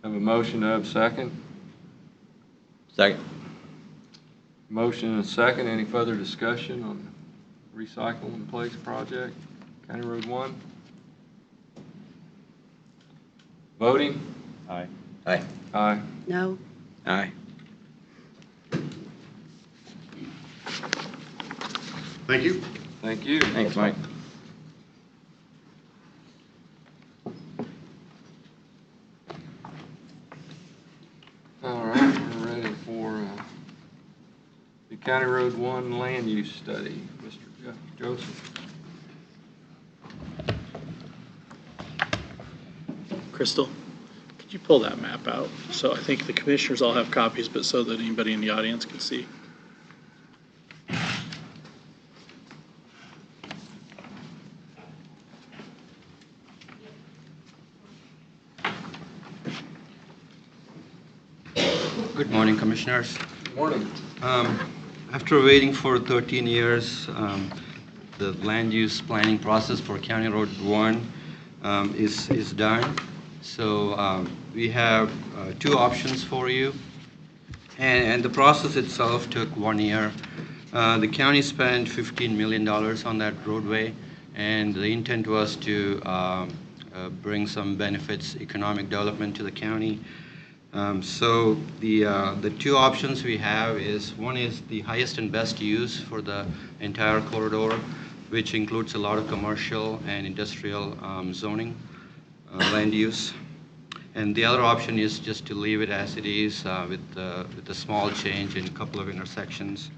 Speaker 1: Have a motion to have a second?
Speaker 2: Second.
Speaker 1: Motion and a second. Any further discussion on recycle in place project, County Road 1? Voting?
Speaker 3: Aye.
Speaker 7: Aye.
Speaker 1: Aye.
Speaker 6: No?
Speaker 2: Aye.
Speaker 12: Thank you.
Speaker 1: Thank you.
Speaker 2: Thanks, Mike.
Speaker 1: All right, we're ready for the County Road 1 land use study. Mr. Joseph.
Speaker 5: Crystal, could you pull that map out? So I think the commissioners all have copies, but so that anybody in the audience can see.
Speaker 13: Good morning, Commissioners.
Speaker 1: Good morning.
Speaker 13: After waiting for 13 years, the land use planning process for County Road 1 is done. So we have 2 options for you. And the process itself took 1 year. The county spent $15 million on that roadway, and the intent was to bring some benefits, economic development to the county. So the 2 options we have is, one is the highest and best use for the entire corridor, which includes a lot of commercial and industrial zoning land use. And the other option is just to leave it as it is with a small change in a couple of intersections.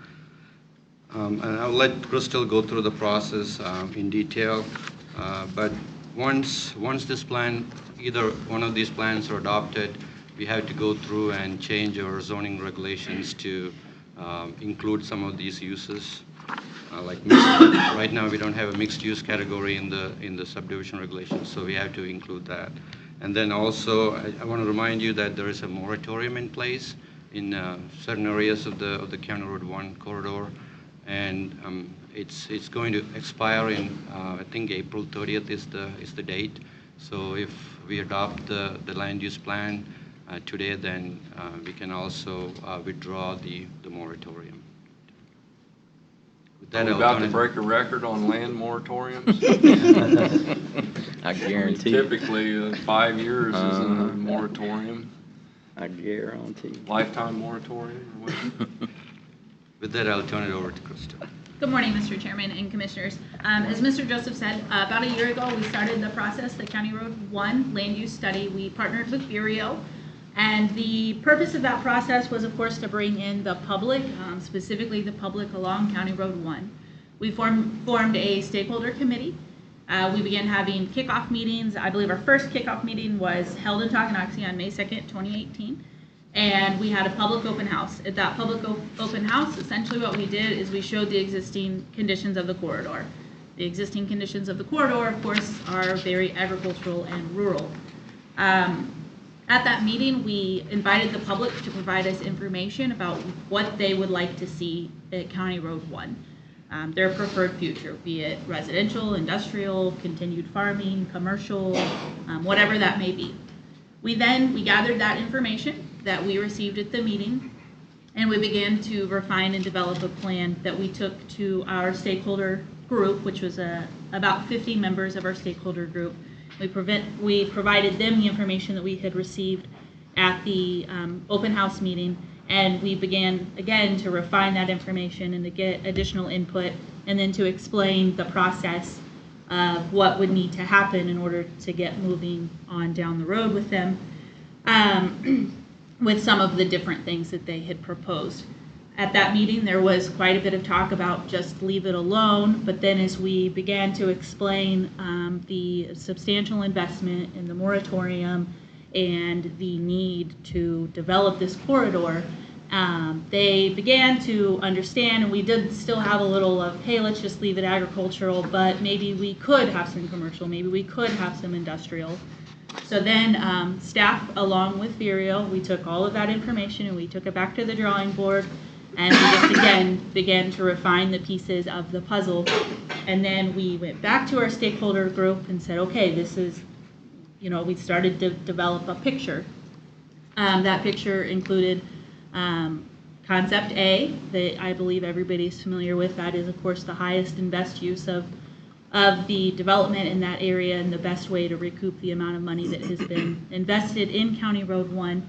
Speaker 13: And I'll let Crystal go through the process in detail. But once this plan, either one of these plans are adopted, we have to go through and change our zoning regulations to include some of these uses. Like right now, we don't have a mixed use category in the subdivision regulations, so we have to include that. And then also, I want to remind you that there is a moratorium in place in certain areas of the County Road 1 corridor, and it's going to expire in I think April 30th is the date. So if we adopt the land use plan today, then we can also withdraw the moratorium. With that,
Speaker 1: We're
Speaker 13: I'll
Speaker 1: about
Speaker 13: turn
Speaker 1: to
Speaker 13: it-
Speaker 1: break a record on land moratoriums.
Speaker 2: I guarantee.
Speaker 1: Typically, 5 years is a moratorium,
Speaker 2: I guarantee.
Speaker 1: lifetime moratorium. Or what?
Speaker 13: With that, I'll turn it over to Crystal.
Speaker 14: Good morning, Mr. Chairman and Commissioners. As Mr. Joseph said, about a year ago, we started the process, the County Road 1 land use study. We partnered with Bureau, and the purpose of that process was, of course, to bring in the public, specifically the public along County Road 1. We formed a stakeholder committee. We began having kickoff meetings. I believe our first kickoff meeting was held in Tonganoxie on May 2nd, 2018. And we had a public open house. At that public open house, essentially what we did is we showed the existing conditions of the corridor. The existing conditions of the corridor, of course, are very agricultural and rural. At that meeting, we invited the public to provide us information about what they would like to see at County Road 1. Their preferred future, be it residential, industrial, continued farming, commercial, whatever that may be. We gathered that information that we received at the meeting, and we began to refine and develop a plan that we took to our stakeholder group, which was about 50 members of our stakeholder group. We provided them the information that we had received at the open house meeting, and we began again to refine that information and to get additional input, and then to explain the process of what would need to happen in order to get moving on down the road with them, with some of the different things that they had proposed. At that meeting, there was quite a bit of talk about just leave it alone, but then as we began to explain the substantial investment in the moratorium and the need to develop this corridor, they began to understand, and we did still have a little of, hey, let's just leave it agricultural, but maybe we could have some commercial, maybe we could have some industrial. So then staff, along with Vireo, we took all of that information and we took it back to the drawing board, and we just again began to refine the pieces of the puzzle. And then we went back to our stakeholder group and said, okay, this is, we started to develop a picture. That picture included concept A, that I believe everybody's familiar with. That is, of course, the highest and best use of the development in that area and the best way to recoup the amount of money that has been invested in County Road 1.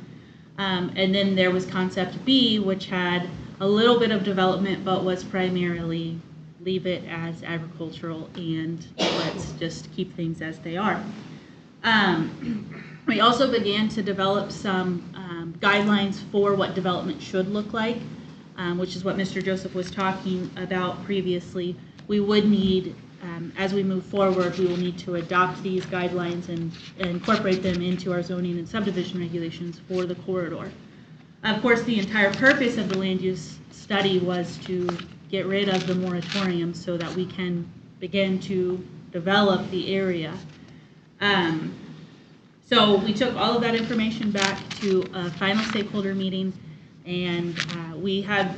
Speaker 14: And then there was concept B, which had a little bit of development, but was primarily leave it as agricultural and let's just keep things as they are. We also began to develop some guidelines for what development should look like, which is what Mr. Joseph was talking about previously. We would need, as we move forward, we will need to adopt these guidelines and incorporate them into our zoning and subdivision regulations for the corridor. Of course, the entire purpose of the land use study was to get rid of the moratorium so that we can begin to develop the area. So we took all of that information back to a final stakeholder meeting, and we had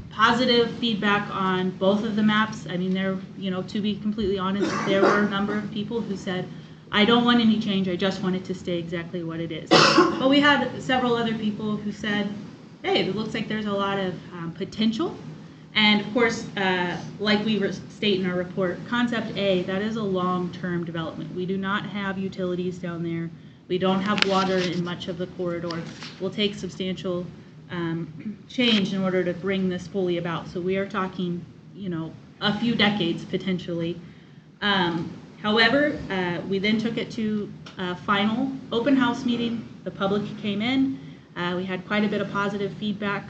Speaker 14: positive feedback on both of the maps. I mean, to be completely honest, there were a number of people who said, I don't want any change, I just want it to stay exactly what it is. But we had several other people who said, hey, it looks like there's a lot of potential. And of course, like we state in our report, concept A, that is a long-term development. We do not have utilities down there. We don't have water in much of the corridor. We'll take substantial change in order to bring this fully about. So we are talking, a few decades potentially. However, we then took it to a final open house meeting. The public came in. We had quite a bit of positive feedback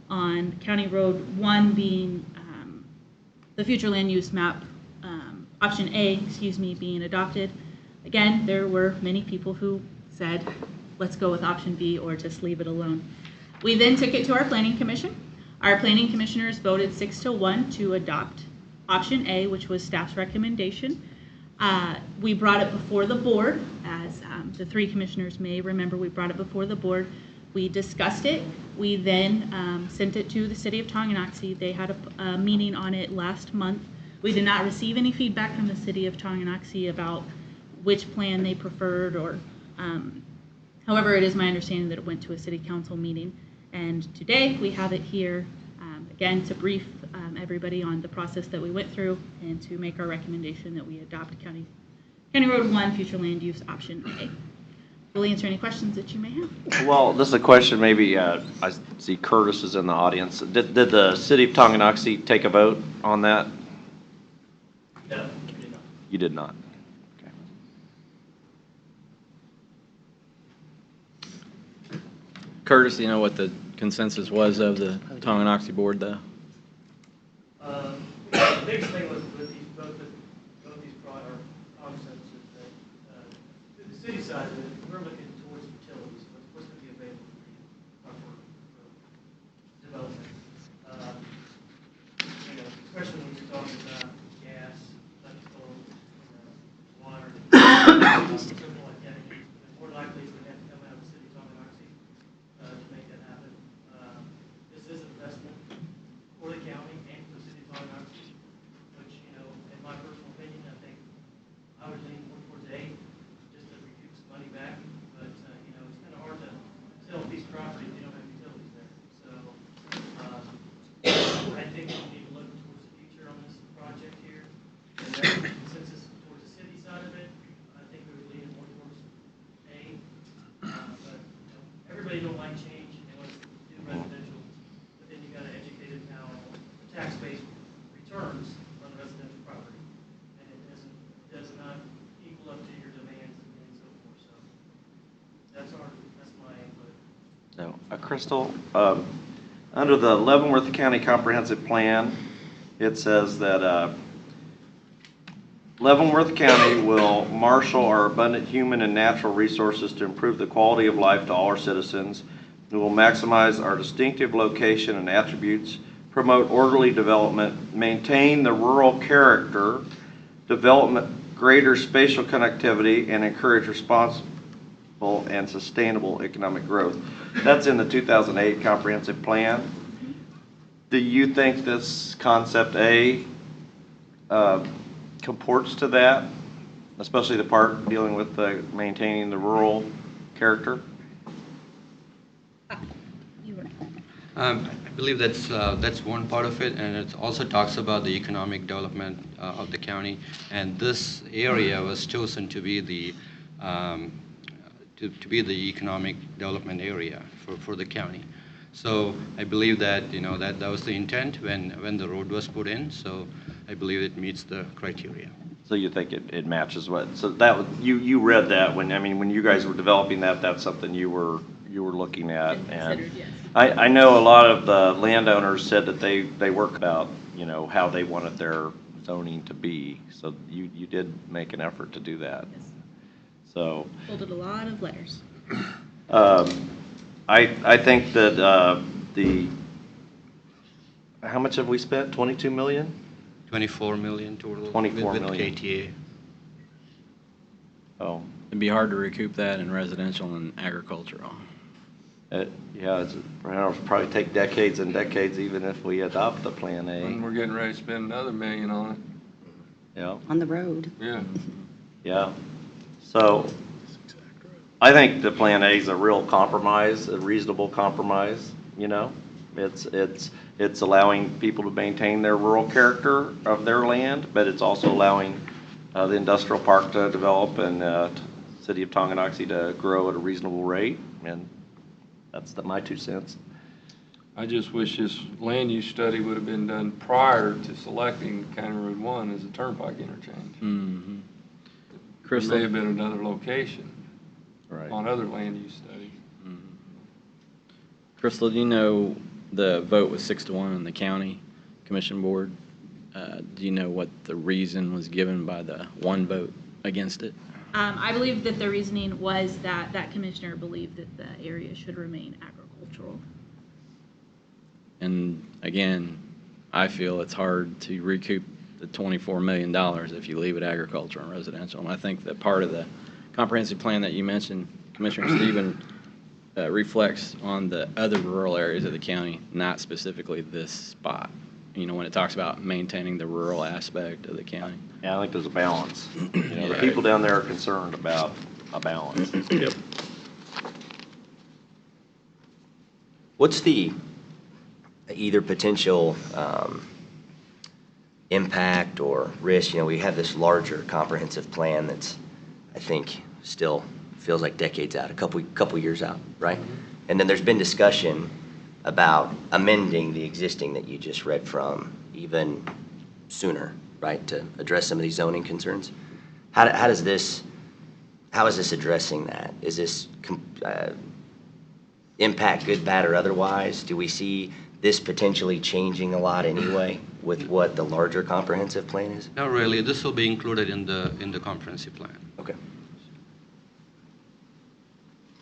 Speaker 14: on County Road 1 being the future land use map, option A, being adopted. Again, there were many people who said, let's go with option B or just leave it alone. We then took it to our planning commission. Our planning commissioners voted 6-1 to adopt option A, which was staff's recommendation. We brought it before the board, as the three commissioners may remember, we brought it before the board. We discussed it. We then sent it to the city of Tonganoxie. They had a meeting on it last month. We did not receive any feedback from the city of Tonganoxie about which plan they preferred, or however, it is my understanding that it went to a city council meeting. And today we have it here again to brief everybody on the process that we went through and to make our recommendation that we adopt County Road 1 future land use option A. We'll answer any questions that you may have.
Speaker 3: Well, this is a question maybe, I see Curtis is in the audience. Did the city of Tonganoxie take a vote on that?
Speaker 15: No, we did not.
Speaker 3: You did not? Okay.
Speaker 2: Curtis, do you know what the consensus was of the Tonganoxie board, though?
Speaker 15: The biggest thing was with both these broader concepts is that the city side of it, we're looking towards utilities, what's going to be available for development. Especially when you're talking about gas, electrical, water, something like that. More likely it's going to have to come out of the
Speaker 3: Crystal. Under the Leavenworth County Comprehensive Plan, it says that Leavenworth County will marshal our abundant human and natural resources to improve the quality of life to all our citizens. We will maximize our distinctive location and attributes, promote orderly development, maintain the rural character, development greater spatial connectivity, and encourage responsible and sustainable economic growth. That's in the 2008 Comprehensive Plan. Do you think this Concept A comports to that, especially the part dealing with maintaining the rural character?
Speaker 13: I believe that's one part of it, and it also talks about the economic development of the county. And this area was chosen to be the economic development area for the county. So I believe that that was the intent when the road was put in. So I believe it meets the criteria.
Speaker 3: So you think it matches what? So that you read that when you guys were developing that, that's something you were looking at. And
Speaker 14: Yes.
Speaker 3: I know a lot of the landowners said that they work about how they wanted their zoning to be. So you did make an effort to do that.
Speaker 14: Yes.
Speaker 3: So
Speaker 14: Folded a lot of letters.
Speaker 3: I think that how much have we spent? 22 million?
Speaker 13: 24 million total.
Speaker 3: 24
Speaker 13: with
Speaker 3: million.
Speaker 13: KTA.
Speaker 3: Oh.
Speaker 2: It'd be hard to recoup that in residential and agricultural.
Speaker 3: Yeah, it'll probably take decades and decades even if we adopt the Plan A.
Speaker 1: And we're getting ready to spend another $1 million on it.
Speaker 3: Yeah.
Speaker 6: On the road.
Speaker 1: Yeah.
Speaker 3: Yeah. So I think the Plan A is a real compromise, a reasonable compromise, It's allowing people to maintain their rural character of their land, but it's also allowing the industrial park to develop and city of Tonganoxie to grow at a reasonable rate, and that's my 2 cents.
Speaker 1: I just wish this land use study would have been done prior to selecting County Road 1 as a turnpike interchange.
Speaker 2: Mm-hmm.
Speaker 1: There may have been another location
Speaker 3: Right.
Speaker 1: on other land use studies.
Speaker 2: Mm-hmm. Crystal, do you know the vote was 6-1 in the county commission board? Do you know what the reason was given by the one vote against it?
Speaker 14: I believe that the reasoning was that commissioner believed that the area should remain agricultural.
Speaker 2: And again, I feel it's hard to recoup the $24 million if you leave it agricultural and residential. And I think that part of the comprehensive plan that you mentioned, Commissioner Stephen, reflects on the other rural areas of the county, not specifically this spot. When it talks about maintaining the rural aspect of the county.
Speaker 3: Yeah, I think there's a balance. The
Speaker 2: Right.
Speaker 3: people down there are concerned about a balance.
Speaker 5: Yep.
Speaker 7: What's the either potential impact or risk? We have this larger comprehensive plan that's, I think, still feels like decades out, a couple years out, right? And then there's been discussion about amending the existing that you just read from even sooner, right, to address some of these zoning concerns. How is this addressing that? Is this impact good, bad, or otherwise? Do we see this potentially changing a lot anyway with what the larger comprehensive plan is?
Speaker 13: Not really. This will be included in the comprehensive plan.
Speaker 7: Okay.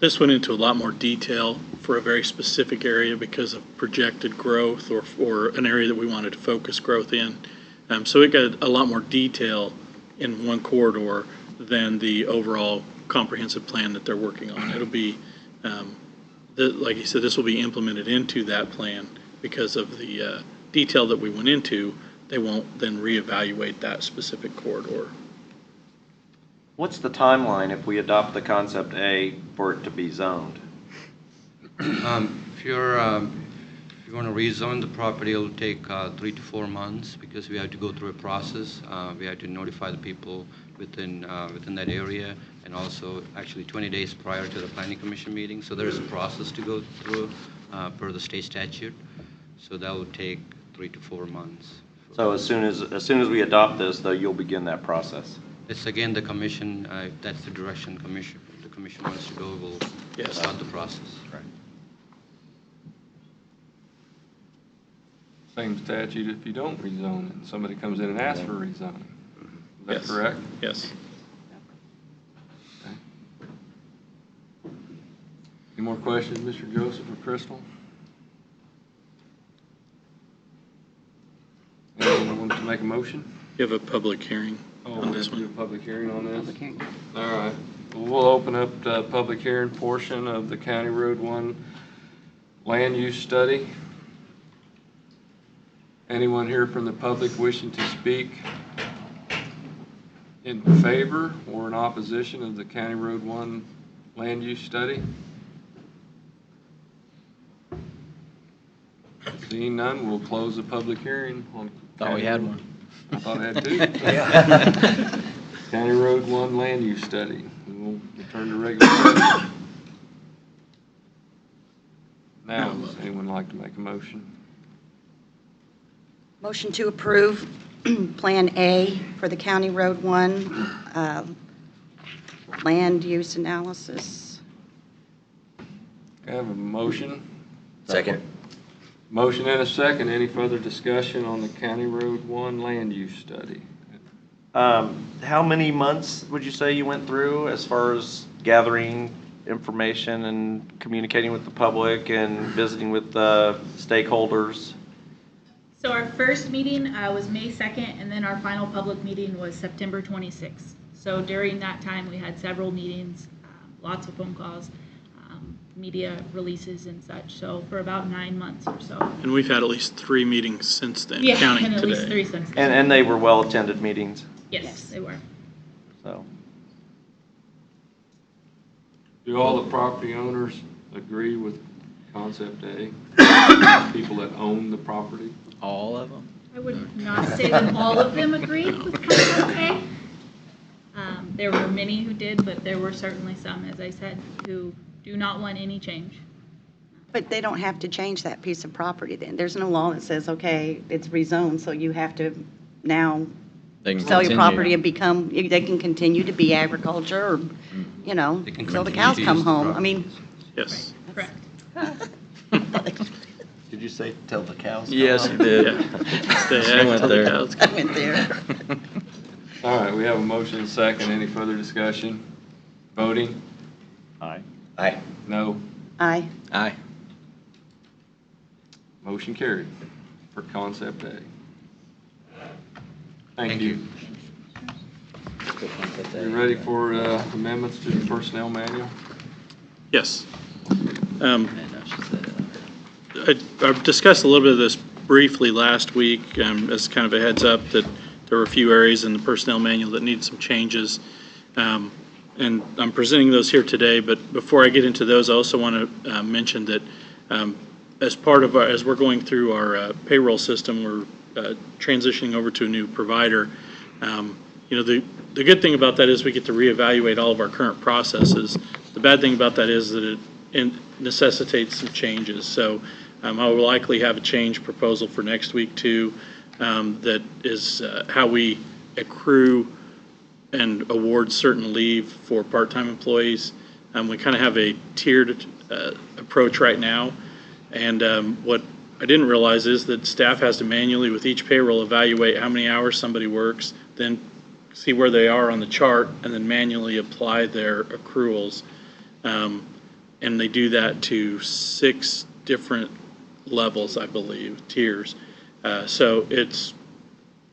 Speaker 5: This went into a lot more detail for a very specific area because of projected growth or an area that we wanted to focus growth in. So it got a lot more detail in one corridor than the overall comprehensive plan that they're working on. It'll be, like you said, this will be implemented into that plan because of the detail that we went into. They won't then reevaluate that specific corridor.
Speaker 3: What's the timeline if we adopt the Concept A for it to be zoned?
Speaker 13: If you're going to rezone the property, it'll take 3 to 4 months because we have to go through a process. We have to notify the people within that area, and also actually 20 days prior to the Planning Commission meeting. So there's a process to go through per the state statute. So that will take 3 to 4 months.
Speaker 3: So as soon as we adopt this, though, you'll begin that process.
Speaker 13: It's again the commission. That's the direction the commission wants to go. We'll start the process.
Speaker 3: Right.
Speaker 1: same statute if you don't rezone it, and somebody comes in and asks for rezoning. Is that
Speaker 5: Yes.
Speaker 1: correct?
Speaker 5: Yes.
Speaker 1: Okay. Any more questions, Mr. Joseph or Crystal? Anyone want to make a motion?
Speaker 5: You have a public hearing
Speaker 1: Oh,
Speaker 5: on
Speaker 1: we
Speaker 5: this
Speaker 1: have to do
Speaker 5: one.
Speaker 1: a public hearing on this?
Speaker 6: Public hearing.
Speaker 1: All right. Well, we'll open up the public hearing portion of the County Road 1 land use study. Anyone here from the public wishing to speak in favor or in opposition of the County Road 1 land use study? Seeing none, we'll close the public hearing on.
Speaker 2: Thought we had one.
Speaker 1: I thought I had two. County Road 1 land use study. We'll return to regular session. Now, does anyone like to make a motion?
Speaker 6: Motion to approve Plan A for the County Road 1 land use analysis.
Speaker 1: I have a motion.
Speaker 7: Second.
Speaker 1: Motion and a second. Any further discussion on the County Road 1 land use study?
Speaker 3: How many months would you say you went through as far as gathering information and communicating with the public and visiting with stakeholders?
Speaker 14: So our first meeting was May 2nd, and then our final public meeting was September 26th. So during that time, we had several meetings, lots of phone calls, media releases and such. So for about 9 months or so.
Speaker 5: And we've had at least 3 meetings since then,
Speaker 14: Yeah,
Speaker 5: counting
Speaker 14: and at
Speaker 5: today.
Speaker 14: least 3 since then.
Speaker 3: And they were well-attended meetings,
Speaker 14: Yes, they were.
Speaker 3: so.
Speaker 1: Do all the property owners agree with concept A? People that own the property?
Speaker 2: All of them?
Speaker 14: I would not say that all of them agreed with Concept A. There were many who did, but there were certainly some, as I said, who do not want any change.
Speaker 6: But they don't have to change that piece of property then. There's no law that says, okay, it's rezoned, so you have to now
Speaker 2: They can
Speaker 6: sell your
Speaker 2: continue.
Speaker 6: property and become, they can continue to be agriculture or, you know,
Speaker 13: They can
Speaker 6: till the
Speaker 13: continue
Speaker 6: cows
Speaker 13: to
Speaker 6: come
Speaker 13: use the
Speaker 6: home. I
Speaker 13: property.
Speaker 6: mean,
Speaker 5: Yes.
Speaker 14: Correct.
Speaker 3: Did you say till the cows come
Speaker 2: Yes,
Speaker 3: home?
Speaker 2: you did.
Speaker 5: Yeah. Stay
Speaker 2: She
Speaker 5: ag
Speaker 2: went
Speaker 5: till the
Speaker 2: there.
Speaker 5: cows
Speaker 6: I went there.
Speaker 1: All right, we have a motion and a second. Any further discussion? Voting?
Speaker 3: Aye.
Speaker 7: Aye.
Speaker 1: No.
Speaker 6: Aye.
Speaker 2: Aye.
Speaker 1: Motion carried for concept A. Thank
Speaker 13: Thank
Speaker 1: you. You ready for amendments to the personnel manual?
Speaker 5: Yes. I discussed a little bit of this briefly last week, as kind of a heads up that there were a few areas in the personnel manual that needed some changes. And I'm presenting those here today, but before I get into those, I also want to mention that as part of as we're going through our payroll system, we're transitioning over to a new provider. The good thing about that is we get to reevaluate all of our current processes. The bad thing about that is that it necessitates some changes. So I will likely have a change proposal for next week too, that is how we accrue and award certain leave for part-time employees. We kind of have a tiered approach right now. And what I didn't realize is that staff has to manually, with each payroll, evaluate how many hours somebody works, then see where they are on the chart, and then manually apply their accruals. And they do that to 6 different levels, I believe, tiers. So it's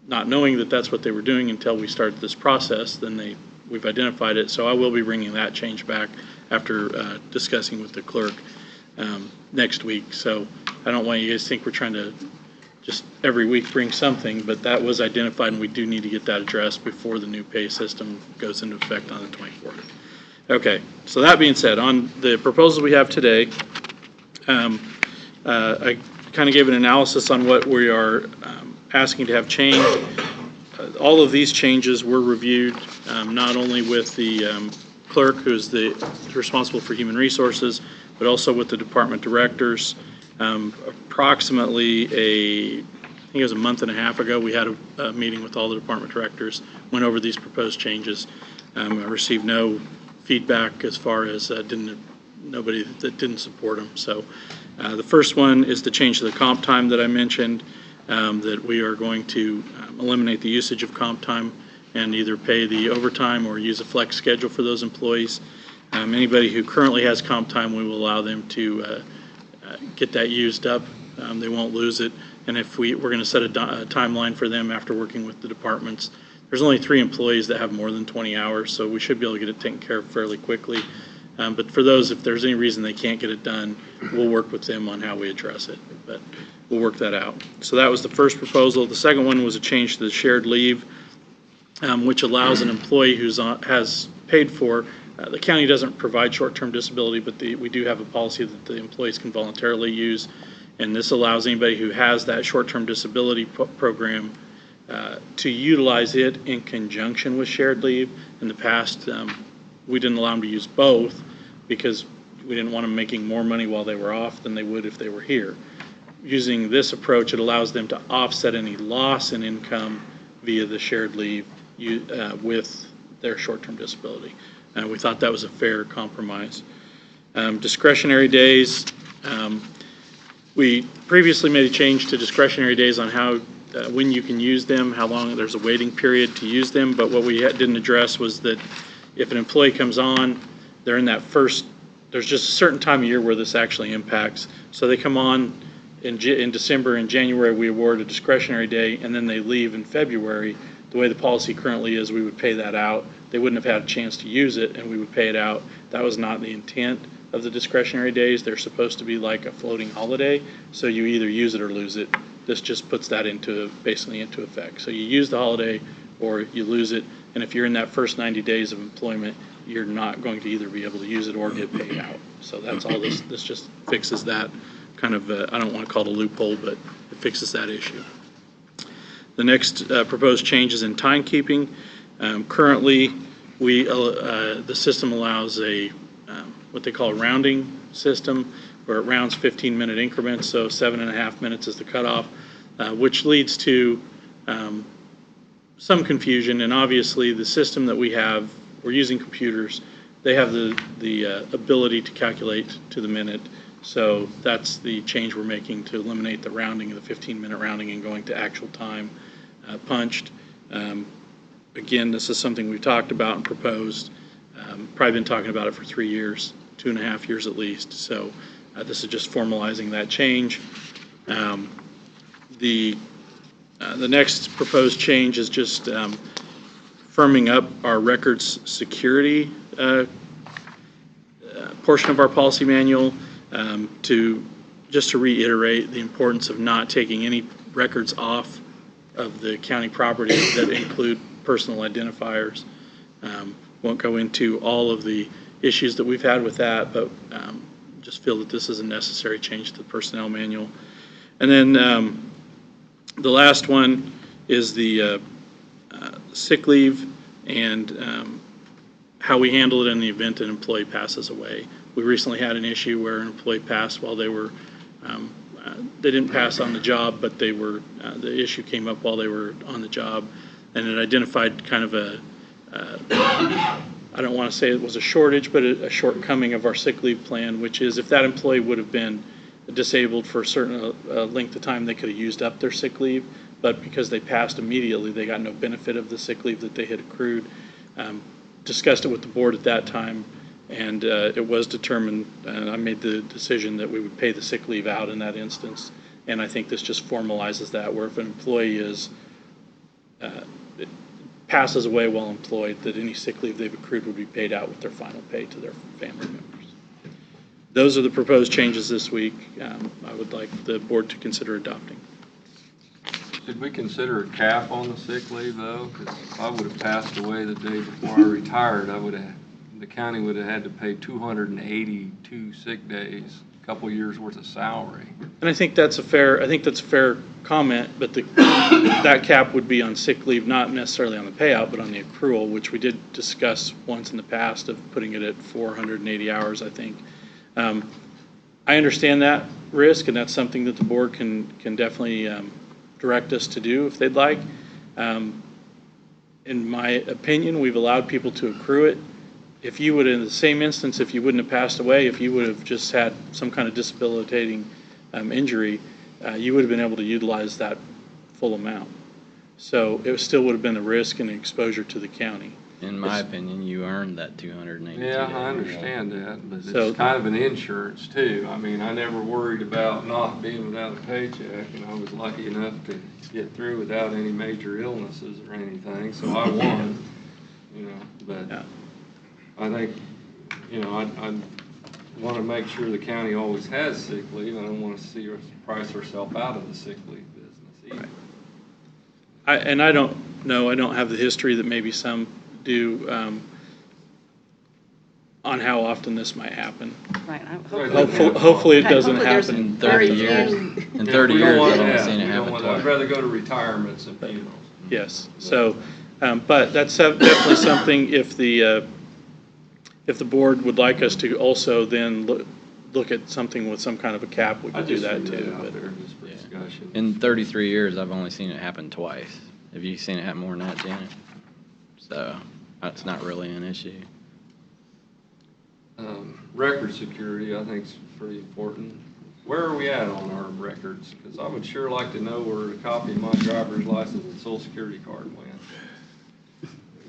Speaker 5: not knowing that that's what they were doing until we started this process, then we've identified it. So I will be bringing that change back after discussing with the clerk next week. So I don't want you guys to think we're trying to just every week bring something, but that was identified and we do need to get that addressed before the new pay system goes into effect on the 24th. Okay, so that being said, on the proposal we have today, I kind of gave an analysis on what we are asking to have changed. All of these changes were reviewed not only with the clerk, who's responsible for human resources, but also with the department directors. Approximately I think it was a month and a half ago, we had a meeting with all the department directors, went over these proposed changes. I received no feedback as far as nobody that didn't support them. So the first one is the change to the comp time that I mentioned. that we are going to eliminate the usage of comp time and either pay the overtime or use a flex schedule for those employees. Anybody who currently has comp time, we will allow them to get that used up. They won't lose it. And if we're going to set a timeline for them after working with the departments. There's only 3 employees that have more than 20 hours, so we should be able to get it taken care of fairly quickly. But for those, if there's any reason they can't get it done, we'll work with them on how we address it. But we'll work that out. So that was the first proposal. The second one was a change to the shared leave, which allows an employee who has paid for. The county doesn't provide short-term disability, but we do have a policy that the employees can voluntarily use. And this allows anybody who has that short-term disability program to utilize it in conjunction with shared leave. In the past, we didn't allow them to use both because we didn't want them making more money while they were off than they would if they were here. Using this approach, it allows them to offset any loss in income via the shared leave with their short-term disability. We thought that was a fair compromise. Discretionary days. We previously made a change to discretionary days on how when you can use them, how long there's a waiting period to use them, but what we didn't address was that if an employee comes on, they're in that first, there's just a certain time of year where this actually impacts. So they come on in December and January, we award a discretionary day, and then they leave in February. The way the policy currently is, we would pay that out. They wouldn't have had a chance to use it, and we would pay it out. That was not the intent of the discretionary days. They're supposed to be like a floating holiday, so you either use it or lose it. This just puts that basically into effect. So you use the holiday or you lose it, and if you're in that first 90 days of employment, you're not going to either be able to use it or get paid out. So that's all this just fixes that kind of, I don't want to call it a loophole, but it fixes that issue. The next proposed change is in timekeeping. Currently, the system allows what they call a rounding system, where it rounds 15-minute increments, so 7.5 minutes is the cutoff, which leads to some confusion. And obviously, the system that we have, we're using computers. They have the ability to calculate to the minute. So that's the change we're making to eliminate the rounding of the 15-minute rounding and going to actual time punched. Again, this is something we've talked about and proposed. Probably been talking about it for 3 years, 2.5 years at least. So this is just formalizing that change. The next proposed change is just firming up our records security portion of our policy manual to reiterate the importance of not taking any records off of the county property that include personal identifiers. Won't go into all of the issues that we've had with that, but just feel that this is a necessary change to the personnel manual. And then the last one is the sick leave and how we handle it in the event an employee passes away. We recently had an issue where an employee passed while they were, they didn't pass on the job, but they were, the issue came up while they were on the job, and it identified kind of a, I don't want to say it was a shortage, but a shortcoming of our sick leave plan, which is if that employee would have been disabled for a certain length of time, they could have used up their sick leave, but because they passed immediately, they got no benefit of the sick leave that they had accrued. Discussed it with the board at that time, and it was determined, I made the decision that we would pay the sick leave out in that instance, and I think this just formalizes that, where if an employee is passes away while employed, that any sick leave they've accrued would be paid out with their final pay to their family members. Those are the proposed changes this week. I would like the board to consider adopting.
Speaker 16: Should we consider a cap on the sick leave, though? Because if I would have passed away the day before I retired, the county would have had to pay 282 sick days, a couple years worth of salary.
Speaker 5: And I think that's a fair comment, but that cap would be on sick leave, not necessarily on the payout, but on the accrual, which we did discuss once in the past of putting it at 480 hours, I think. I understand that risk, and that's something that the board can definitely direct us to do if they'd like. In my opinion, we've allowed people to accrue it. If you would, in the same instance, if you wouldn't have passed away, if you would have just had some kind of debilitating injury, you would have been able to utilize that full amount. So it still would have been a risk and exposure to the county.
Speaker 2: In my opinion, you earned that 282.
Speaker 16: Yeah, I understand that, but
Speaker 5: So-
Speaker 16: it's kind of an insurance too. I mean, I never worried about not being without a paycheck, and I was lucky enough to get through without any major illnesses or anything, so I won, but
Speaker 5: Yeah.
Speaker 16: I think, I want to make sure the county always has sick leave. I don't want to see us price ourselves out of the sick leave business either.
Speaker 5: I don't know, I don't have the history that maybe some do on how often this might happen.
Speaker 6: Right.
Speaker 5: Hopefully it doesn't
Speaker 6: Hopefully there's
Speaker 5: happen.
Speaker 2: In 30 years, in 30
Speaker 16: We don't
Speaker 2: years,
Speaker 16: want
Speaker 2: I've only
Speaker 16: that.
Speaker 2: seen it
Speaker 16: We don't
Speaker 2: happen
Speaker 16: want that. I'd
Speaker 2: twice.
Speaker 16: rather go to retirements and funerals.
Speaker 5: Yes, so, but that's definitely something, if the board would like us to also then look at something with some kind of a cap, we
Speaker 16: I
Speaker 5: could do
Speaker 16: just
Speaker 5: that
Speaker 16: threw
Speaker 5: too.
Speaker 16: out
Speaker 5: But
Speaker 16: there just for discussion.
Speaker 2: In 33 years, I've only seen it happen twice. Have you seen it happen more than that, Janet? So that's not really an issue.
Speaker 16: Record security, I think, is pretty important. Where are we at on our records? Because I would sure like to know where a copy of my driver's license and social security card went.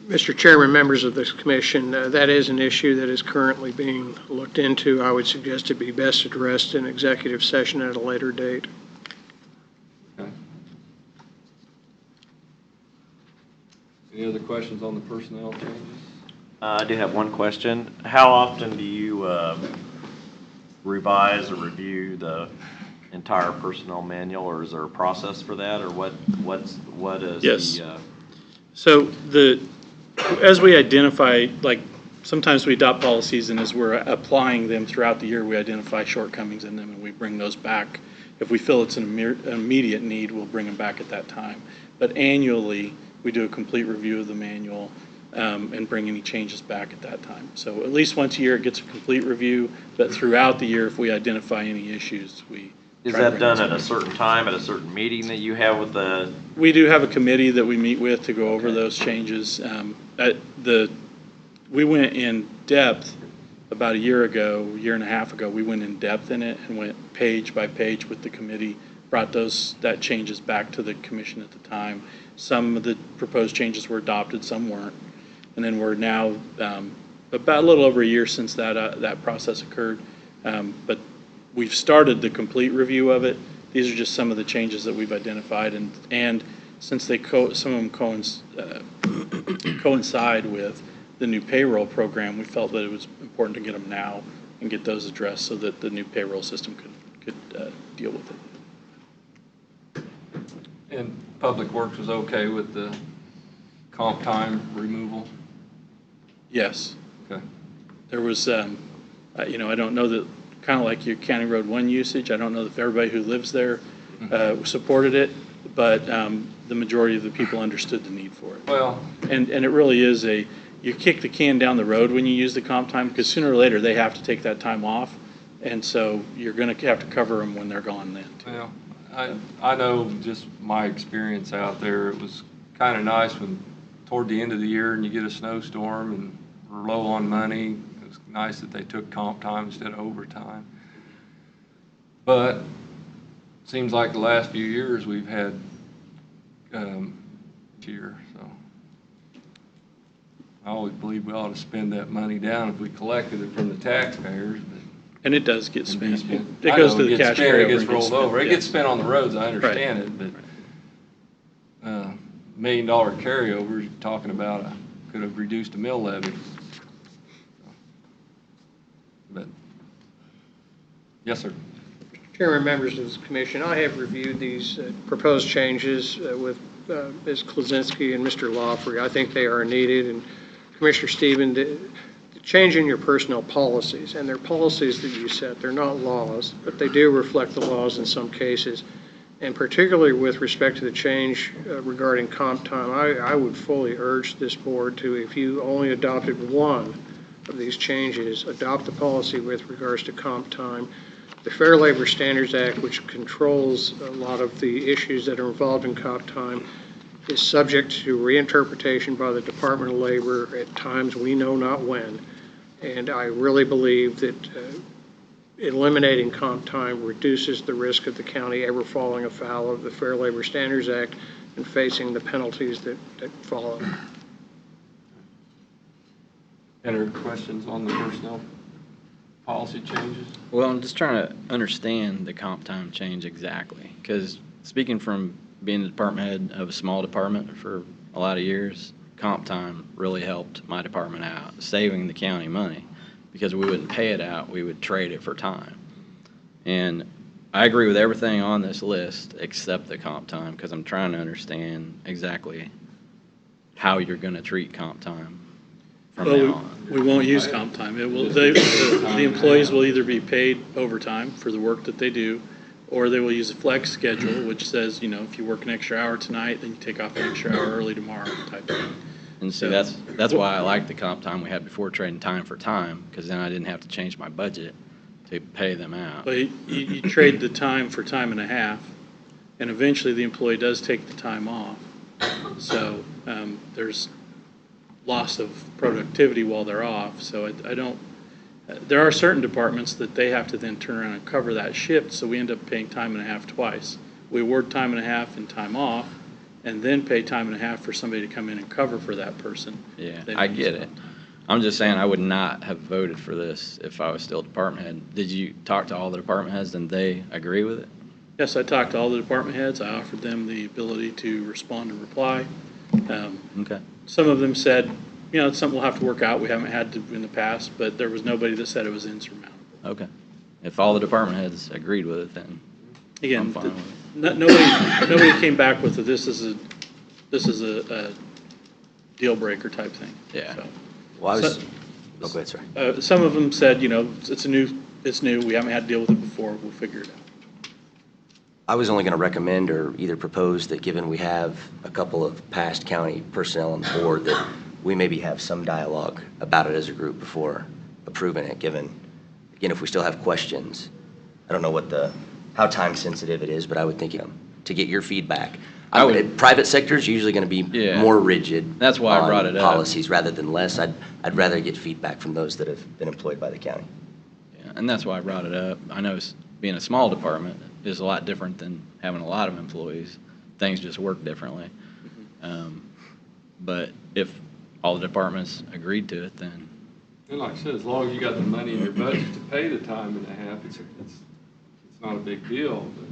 Speaker 17: Mr. Chairman, members of this commission, that is an issue that is currently being looked into. I would suggest it be best addressed in executive session at a later date.
Speaker 16: Okay. Any other questions on the personnel changes?
Speaker 3: I do have one question. How often do you revise or review the entire personnel manual, or is there a process for that, or what is
Speaker 5: Yes.
Speaker 3: the?
Speaker 5: So as we identify, like, sometimes we adopt policies, and as we're applying them throughout the year, we identify shortcomings in them, and we bring those back. If we feel it's an immediate need, we'll bring them back at that time. But annually, we do a complete review of the manual and bring any changes back at that time. So at least once a year, it gets a complete review, but throughout the year, if we identify any issues, we
Speaker 3: Is
Speaker 5: try to
Speaker 3: that
Speaker 5: bring
Speaker 3: done
Speaker 5: those
Speaker 3: at a
Speaker 5: back.
Speaker 3: certain time, at a certain meeting that you have with the?
Speaker 5: We do have a committee that we meet with to go over those changes. We went in depth about a year and a half ago. We went in depth in it and went page by page with the committee, brought that changes back to the commission at the time. Some of the proposed changes were adopted, some weren't. And then we're now about a little over a year since that process occurred. But we've started the complete review of it. These are just some of the changes that we've identified, and since some of them coincide with the new payroll program, we felt that it was important to get them now and get those addressed so that the new payroll system could deal with it.
Speaker 16: And Public Works was okay with the comp time removal?
Speaker 5: Yes.
Speaker 16: Okay.
Speaker 5: There was, I don't know that, kind of like your County Road 1 usage, I don't know if everybody who lives there supported it, but the majority of the people understood the need for it.
Speaker 16: Well,
Speaker 5: And it really is you kick the can down the road when you use the comp time, because sooner or later, they have to take that time off, and so you're going to have to cover them when they're gone then, too.
Speaker 16: well, I know just my experience out there, it was kind of nice when toward the end of the year and you get a snowstorm and we're low on money. It was nice that they took comp time instead of overtime. But it seems like the last few years we've had here, so I always believe we ought to spend that money down if we collected it from the taxpayers, but
Speaker 5: And it does get spent. It
Speaker 16: I
Speaker 5: goes
Speaker 16: know
Speaker 5: to
Speaker 16: it
Speaker 5: the
Speaker 16: gets
Speaker 5: cash
Speaker 16: spent,
Speaker 5: carryover.
Speaker 16: it gets
Speaker 5: and
Speaker 16: rolled
Speaker 5: spent,
Speaker 16: over. It
Speaker 5: yeah.
Speaker 16: gets spent on the roads, I understand it, but $1 million carryovers, you're talking about could have reduced a mill levy. But, yes, sir.
Speaker 17: Chairman, members of this commission, I have reviewed these proposed changes with Ms. Klaczynski and Mr. Lawfrey. I think they are needed, and Commissioner Stephen, the change in your personnel policies, and they're policies that you set, they're not laws, but they do reflect the laws in some cases, and particularly with respect to the change regarding comp time, I would fully urge this board to, if you only adopted one of these changes, adopt the policy with regards to comp time. The Fair Labor Standards Act, which controls a lot of the issues that are involved in comp time, is subject to reinterpretation by the Department of Labor at times we know not when. And I really believe that eliminating comp time reduces the risk of the county ever falling afoul of the Fair Labor Standards Act and facing the penalties that follow.
Speaker 16: Any questions on the personnel policy changes?
Speaker 2: Well, I'm just trying to understand the comp time change exactly, because speaking from being the department head of a small department for a lot of years, comp time really helped my department out, saving the county money, because we wouldn't pay it out, we would trade it for time. And I agree with everything on this list except the comp time, because I'm trying to understand exactly how you're going to treat comp time from now on.
Speaker 5: We won't use comp time. It will, the employees will either be paid overtime for the work that they do, or they will use a flex schedule, which says, you know, if you work an extra hour tonight, then you take off an extra hour early tomorrow type of thing.
Speaker 2: And see, that's why I like the comp time we had before, trading time for time, because then I didn't have to change my budget to pay them out.
Speaker 5: But you trade the time for time and a half, and eventually the employee does take the time off. So there's loss of productivity while they're off. So I don't, there are certain departments that they have to then turn around and cover that shift, so we end up paying time and a half twice. We award time and a half and time off, and then pay time and a half for somebody to come in and cover for that person.
Speaker 2: Yeah, I get it. I'm just saying I would not have voted for this if I was still department head. Did you talk to all the department heads and they agree with it?
Speaker 5: Yes, I talked to all the department heads. I offered them the ability to respond and reply.
Speaker 2: Okay.
Speaker 5: Some of them said, you know, it's something we'll have to work out. We haven't had to in the past, but there was nobody that said it was insurmountable.
Speaker 2: Okay. If all the department heads agreed with it, then
Speaker 5: Again,
Speaker 2: I'm fine with it.
Speaker 5: nobody came back with this is a deal breaker type thing.
Speaker 7: Yeah.
Speaker 5: So,
Speaker 7: Well, go ahead, sorry.
Speaker 5: some of them said, you know, it's new. We haven't had to deal with it before. We'll figure it out.
Speaker 7: I was only going to recommend or either propose that, given we have a couple of past county personnel on the board, that we maybe have some dialogue about it as a group before approving it, given, again, if we still have questions. I don't know how time sensitive it is, but I would think to get your feedback. Private sector is usually going to be more rigid.
Speaker 2: That's why I brought it up.
Speaker 7: Policies rather than less. I'd rather get feedback from those that have been employed by the county.
Speaker 2: Yeah, and that's why I brought it up. I know being a small department is a lot different than having a lot of employees. Things just work differently. But if all the departments agreed to it, then.
Speaker 16: And like I said, as long as you got the money in your budget to pay the time and a half, it's not a big deal. But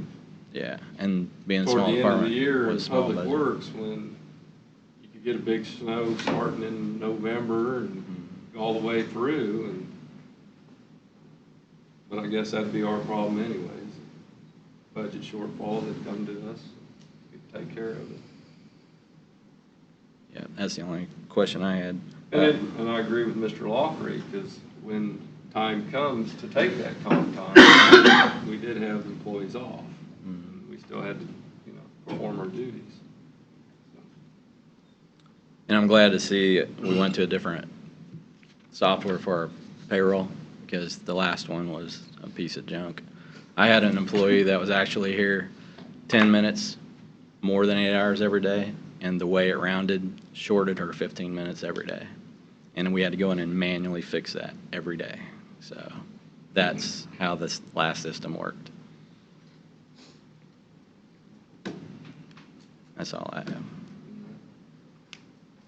Speaker 2: yeah, and being a
Speaker 16: toward
Speaker 2: small
Speaker 16: the end of the
Speaker 2: department
Speaker 16: year in
Speaker 2: with a small
Speaker 16: Public
Speaker 2: budget.
Speaker 16: Works, when you could get a big snow starting in November and all the way through, but I guess that'd be our problem anyways. Budget shortfall that come to us, we take care of it.
Speaker 2: Yeah, that's the only question I had.
Speaker 16: And I agree with Mr. Lawfrey, because when time comes to take that comp time, we did have employees off. We still had to, perform our duties.
Speaker 2: And I'm glad to see we went to a different software for our payroll, because the last one was a piece of junk. I had an employee that was actually here 10 minutes more than 8 hours every day, and the way it rounded shorted her 15 minutes every day. And we had to go in and manually fix that every day. So that's how this last system worked. That's all I have.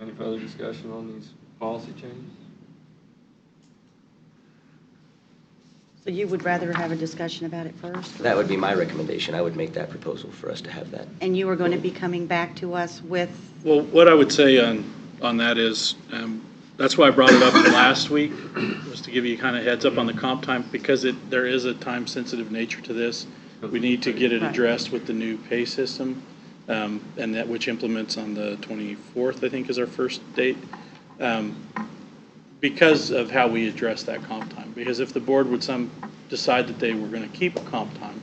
Speaker 16: Any further discussion on these policy changes?
Speaker 6: So you would rather have a discussion about it first?
Speaker 7: That would be my recommendation. I would make that proposal for us to have that.
Speaker 6: And you were going to be coming back to us with?
Speaker 5: Well, what I would say on that is, that's why I brought it up last week, was to give you kind of heads up on the comp time, because there is a time-sensitive nature to this. We need to get it addressed with the new pay system, and that which implements on the 24th, I think, is our first date, because of how we address that comp time. Because if the board would decide that they were going to keep comp time,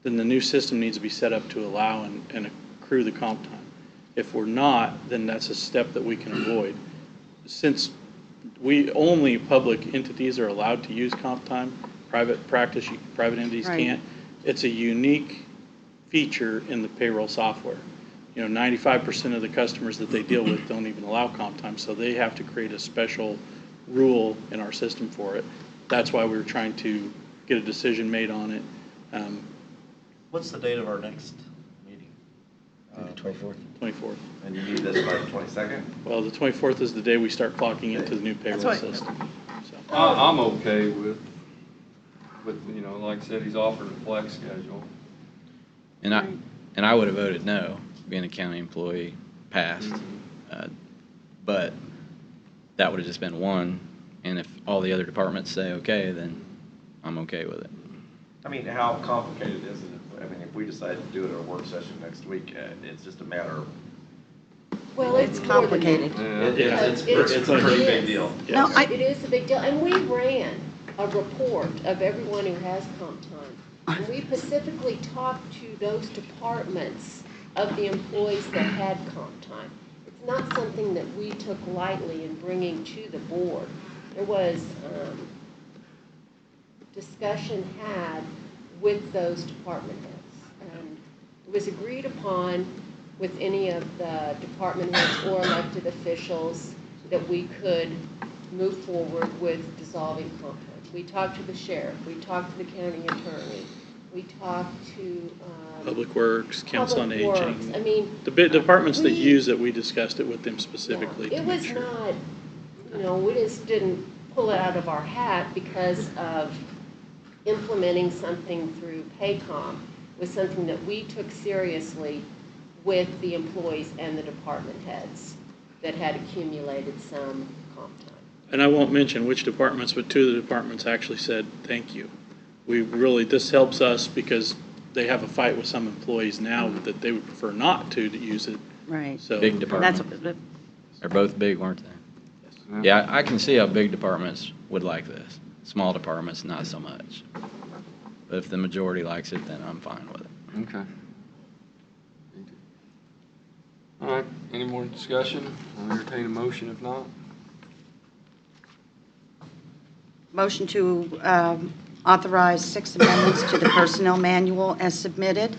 Speaker 5: then the new system needs to be set up to allow and accrue the comp time. If we're not, then that's a step that we can avoid. Since only public entities are allowed to use comp time, private entities can't, it's a unique feature in the payroll software. 95% of the customers that they deal with don't even allow comp time, so they have to create a special rule in our system for it. That's why we were trying to get a decision made on it.
Speaker 3: What's the date of our next meeting?
Speaker 7: The 24th.
Speaker 5: 24th.
Speaker 3: And you need this by the 22nd?
Speaker 5: Well, the 24th is the day we start clocking into the new payroll
Speaker 6: That's
Speaker 5: system. So.
Speaker 16: I'm okay with, like I said, he's offered a flex schedule.
Speaker 2: And I would have voted no, being a county employee, passed. But that would have just been one, and if all the other departments say okay, then I'm okay with it.
Speaker 3: I mean, how complicated is it? I mean, if we decide to do it at a work session next week, it's just a matter of.
Speaker 11: Well, it's
Speaker 6: complicated.
Speaker 3: It's a pretty big deal.
Speaker 6: No,
Speaker 11: It is a big deal, and we ran a report of everyone who has comp time. And we specifically talked to those departments of the employees that had comp time. It's not something that we took lightly in bringing to the board. There was discussion had with those department heads. And it was agreed upon with any of the department heads or elected officials that we could move forward with dissolving comp time. We talked to the sheriff, we talked to the county attorney, we talked to
Speaker 5: Public Works, Council on
Speaker 11: Public Works.
Speaker 5: Aging.
Speaker 11: I mean,
Speaker 5: The departments that use it, we discussed it with them specifically.
Speaker 11: yeah, it was not, we just didn't pull it out of our hat because of implementing something through Paycom was something that we took seriously with the employees and the department heads that had accumulated some comp time.
Speaker 5: And I won't mention which departments, but two of the departments actually said, thank you. This helps us because they have a fight with some employees now that they would prefer not to use it.
Speaker 6: Right.
Speaker 5: So
Speaker 2: Big departments. They're both big, weren't they? Yeah, I can see how big departments would like this. Small departments, not so much. But if the majority likes it, then I'm fine with it.
Speaker 16: Okay. All right, any more discussion? I'll entertain a motion if not.
Speaker 6: Motion to authorize 6 amendments to the personnel manual as submitted.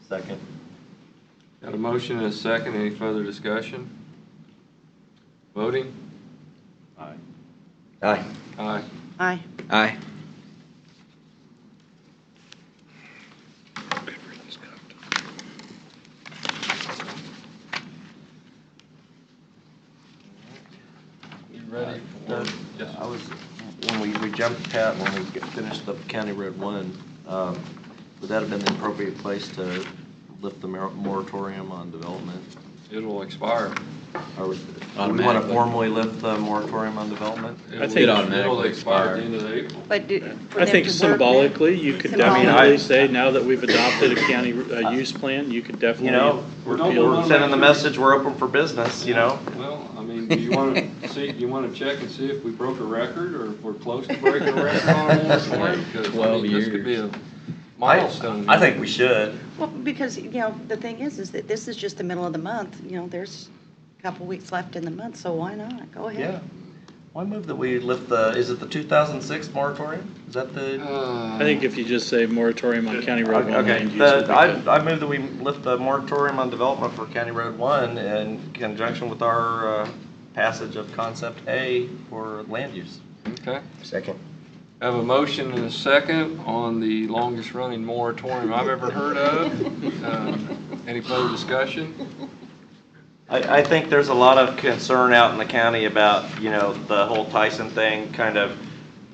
Speaker 3: Second.
Speaker 16: Got a motion and a second. Any further discussion? Voting?
Speaker 3: Aye.
Speaker 7: Aye.
Speaker 16: Aye.
Speaker 6: Aye.
Speaker 2: Aye.
Speaker 16: You ready for? Yes.
Speaker 3: I was, when we jumped Pat, when we finished the County Road 1, would that have been the appropriate place to lift the moratorium on development?
Speaker 16: It'll expire.
Speaker 3: Or do we want to formally lift the moratorium on development?
Speaker 5: I think
Speaker 16: It'll expire at the end of April.
Speaker 6: But
Speaker 5: I think symbolically, you could definitely say now that we've adopted a county use plan, you could definitely repeal
Speaker 3: We're sending the message, we're open for business,
Speaker 16: Well, I mean, do you want to see, you want to check and see if we broke a record or if we're close to breaking a record on a moratorium? Because
Speaker 2: 12
Speaker 16: this could be
Speaker 2: years.
Speaker 16: a milestone.
Speaker 3: I think we should.
Speaker 6: Well, because, the thing is that this is just the middle of the month. There's a couple weeks left in the month, so why not? Go ahead.
Speaker 3: Yeah. Why move that we lift is it the 2006 moratorium? Is that the?
Speaker 5: I think if you just say moratorium on County Road 1
Speaker 3: Okay,
Speaker 5: land use, would be good.
Speaker 3: I move that we lift the moratorium on development for County Road 1 in conjunction with our passage of Concept A for land use.
Speaker 16: Okay.
Speaker 7: Second.
Speaker 16: I have a motion and a second on the longest running moratorium I've ever heard of. Any further discussion?
Speaker 3: I think there's a lot of concern out in the county about, the whole Tyson thing kind of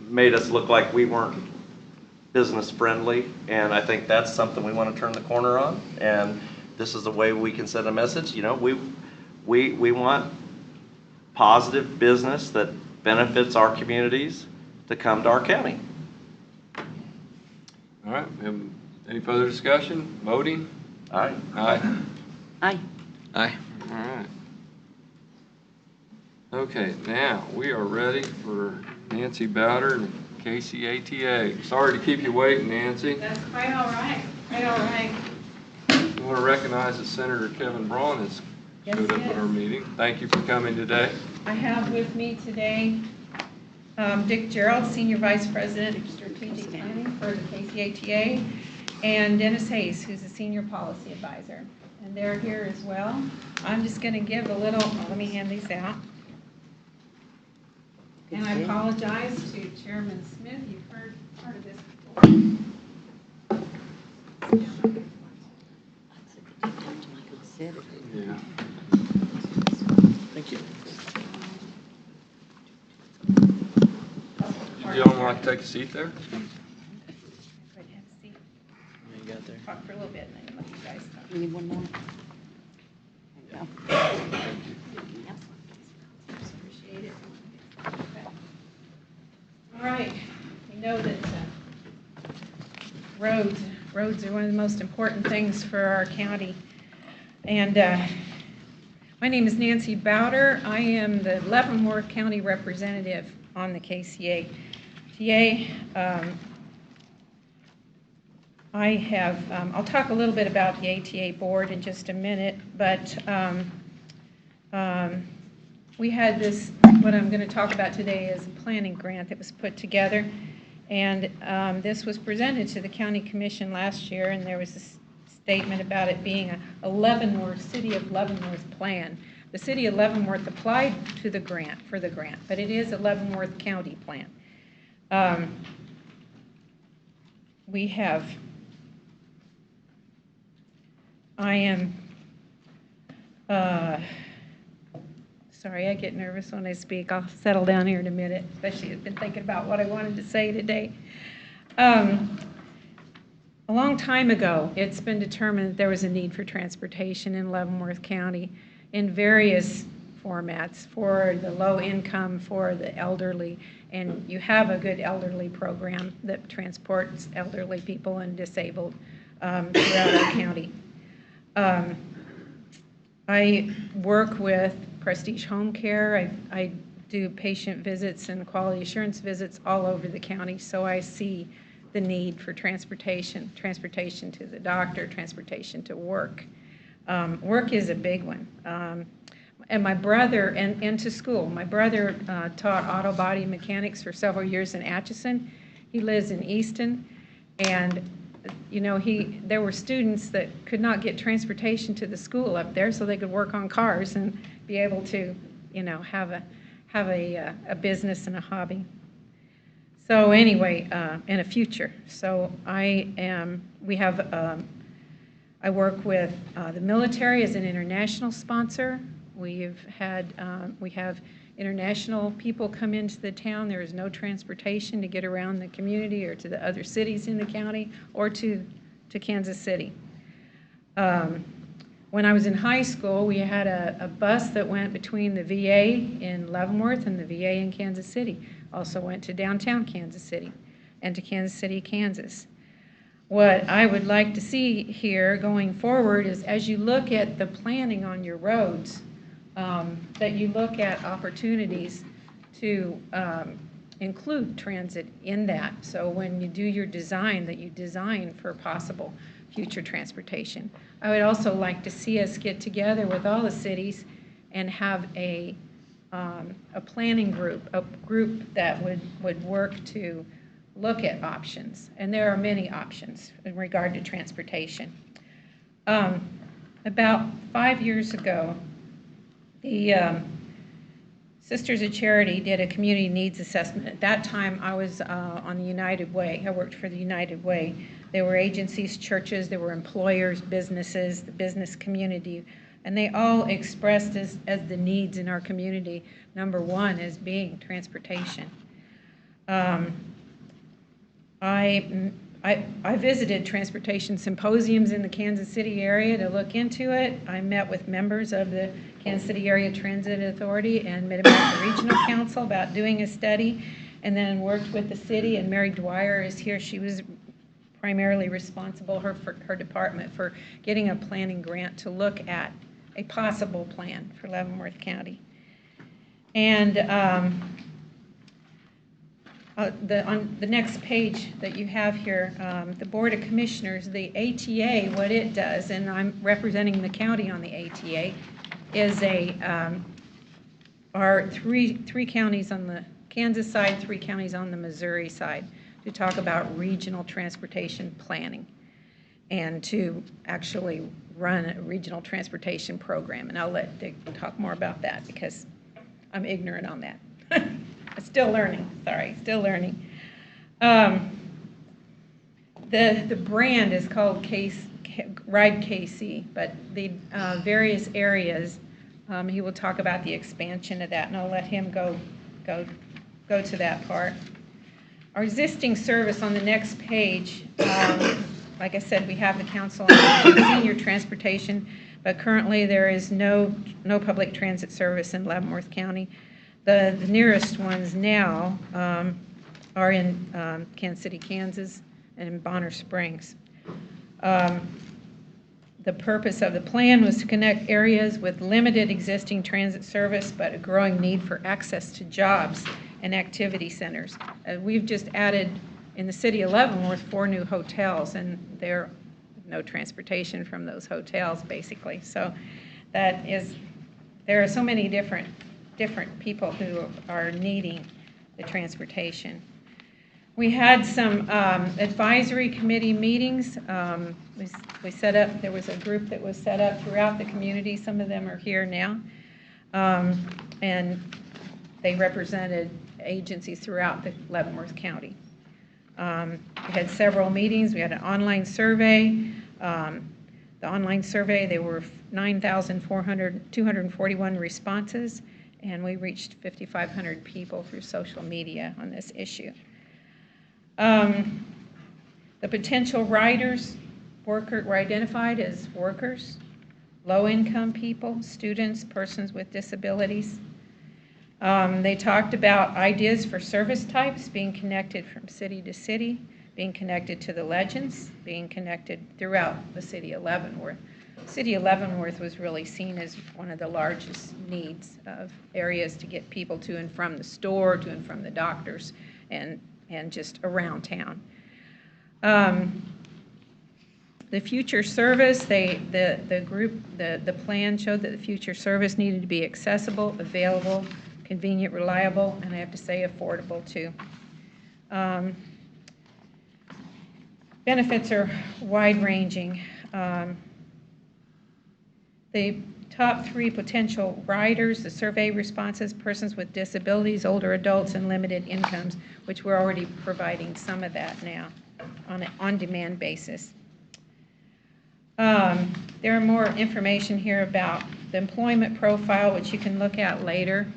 Speaker 3: made us look like we weren't business friendly. And I think that's something we want to turn the corner on. And this is the way we can send a message. We want positive business that benefits our communities to come to our county.
Speaker 16: All right, any further discussion? Voting?
Speaker 3: Aye.
Speaker 16: Aye.
Speaker 6: Aye.
Speaker 2: Aye.
Speaker 16: All right. Okay, now we are ready for Nancy Bowder and KCATA. Sorry to keep you waiting, Nancy.
Speaker 18: That's quite all right. Quite all right.
Speaker 16: I want to recognize that Senator Kevin Braun has showed up at our meeting. Thank you for coming today.
Speaker 18: I have with me today Dick Gerald, Senior Vice President of Strategic Planning for the KCATA, and Dennis Hayes, who's a Senior Policy Advisor. And they're here as well. I'm just going to give a little, let me hand these out. And I apologize to Chairman Smith, you've heard part of this before.
Speaker 16: Yeah.
Speaker 5: Thank you.
Speaker 16: You don't want to take a seat there?
Speaker 18: Go ahead and have a seat.
Speaker 5: You got there.
Speaker 18: Talk for a little bit and then let you guys talk.
Speaker 6: We need one more.
Speaker 18: Appreciate it. All right, we know that roads are one of the most important things for our county. And my name is Nancy Bowder. I am the Leavenworth County representative on the KCA. I'll talk a little bit about the ATA board in just a minute, but we had this, what I'm going to talk about today is a planning grant that was put together, and this was presented to the county commission last year, and there was a statement about it being a Leavenworth, City of Leavenworth plan. The City of Leavenworth applied to the grant, but it is a Leavenworth County plan. Sorry, I get nervous when I speak. I'll settle down here in a minute, especially I've been thinking about what I wanted to say today. A long time ago, it's been determined that there was a need for transportation in Leavenworth County in various formats for the low income, for the elderly, and you have a good elderly program that transports elderly people and disabled throughout our county. I work with Prestige Home Care. I do patient visits and quality assurance visits all over the county, so I see the need for transportation to the doctor, transportation to work. Work is a big one. And my brother, and to school. My brother taught auto body mechanics for several years in Atchison. He lives in Easton, and you know, there were students that could not get transportation to the school up there, so they could work on cars and be able to, you know, have a business and a hobby. So anyway, in a future. So I work with the military as an international sponsor. We have international people come into the town. There is no transportation to get around the community or to the other cities in the county or to Kansas City. When I was in high school, we had a bus that went between the VA in Leavenworth and the VA in Kansas City. Also went to downtown Kansas City and to Kansas City, Kansas. What I would like to see here going forward is, as you look at the planning on your roads, that you look at opportunities to include transit in that. So when you do your design, that you design for possible future transportation. I would also like to see us get together with all the cities and have a planning group, a group that would work to look at options. And there are many options in regard to transportation. About 5 years ago, the Sisters of Charity did a community needs assessment. At that time, I was on the United Way. I worked for the United Way. There were agencies, churches, there were employers, businesses, the business community, and they all expressed as the needs in our community, number one as being transportation. I visited transportation symposiums in the Kansas City area to look into it. I met with members of the Kansas City Area Transit Authority and Mid-America Regional Council about doing a study, and then worked with the city, and Mary Dwyer is here. She was primarily responsible for her department for getting a planning grant to look at a possible plan for Leavenworth County. And on the next page that you have here, the Board of Commissioners, the ATA, what it does, and I'm representing the county on the ATA, is are three counties on the Kansas side, 3 counties on the Missouri side, to talk about regional transportation planning and to actually run a regional transportation program. And I'll let Dick talk more about that because I'm ignorant on that. Still learning, sorry, still learning. The brand is called Ride KC, but the various areas, he will talk about the expansion of that, and I'll let him go to that part. Our existing service on the next page, like I said, we have the Council on Senior Transportation, but currently there is no public transit service in Leavenworth County. The nearest ones now are in Kansas City, Kansas, and in Bonner Springs. The purpose of the plan was to connect areas with limited existing transit service, but a growing need for access to jobs and activity centers. We've just added in the city of Leavenworth 4 new hotels, and there no transportation from those hotels, basically. So there are so many different people who are needing the transportation. We had some advisory committee meetings. We set up, there was a group that was set up throughout the community. Some of them are here now. And they represented agencies throughout the Leavenworth County. We had several meetings. We had an online survey. The online survey, there were 9,241 responses, and we reached 5,500 people through social media on this issue. The potential riders were identified as workers, low-income people, students, persons with disabilities. They talked about ideas for service types, being connected from city to city, being connected to the legends, being connected throughout the city of Leavenworth. The city of Leavenworth was really seen as one of the largest needs of areas to get people to and from the store, to and from the doctors, and just around town. The future service, the plan showed that the future service needed to be accessible, available, convenient, reliable, and I have to say affordable too. Benefits are wide-ranging. The top 3 potential riders, the survey responses, persons with disabilities, older adults, and limited incomes, which we're already providing some of that now on an on-demand basis. There are more information here about the employment profile, which you can look at later.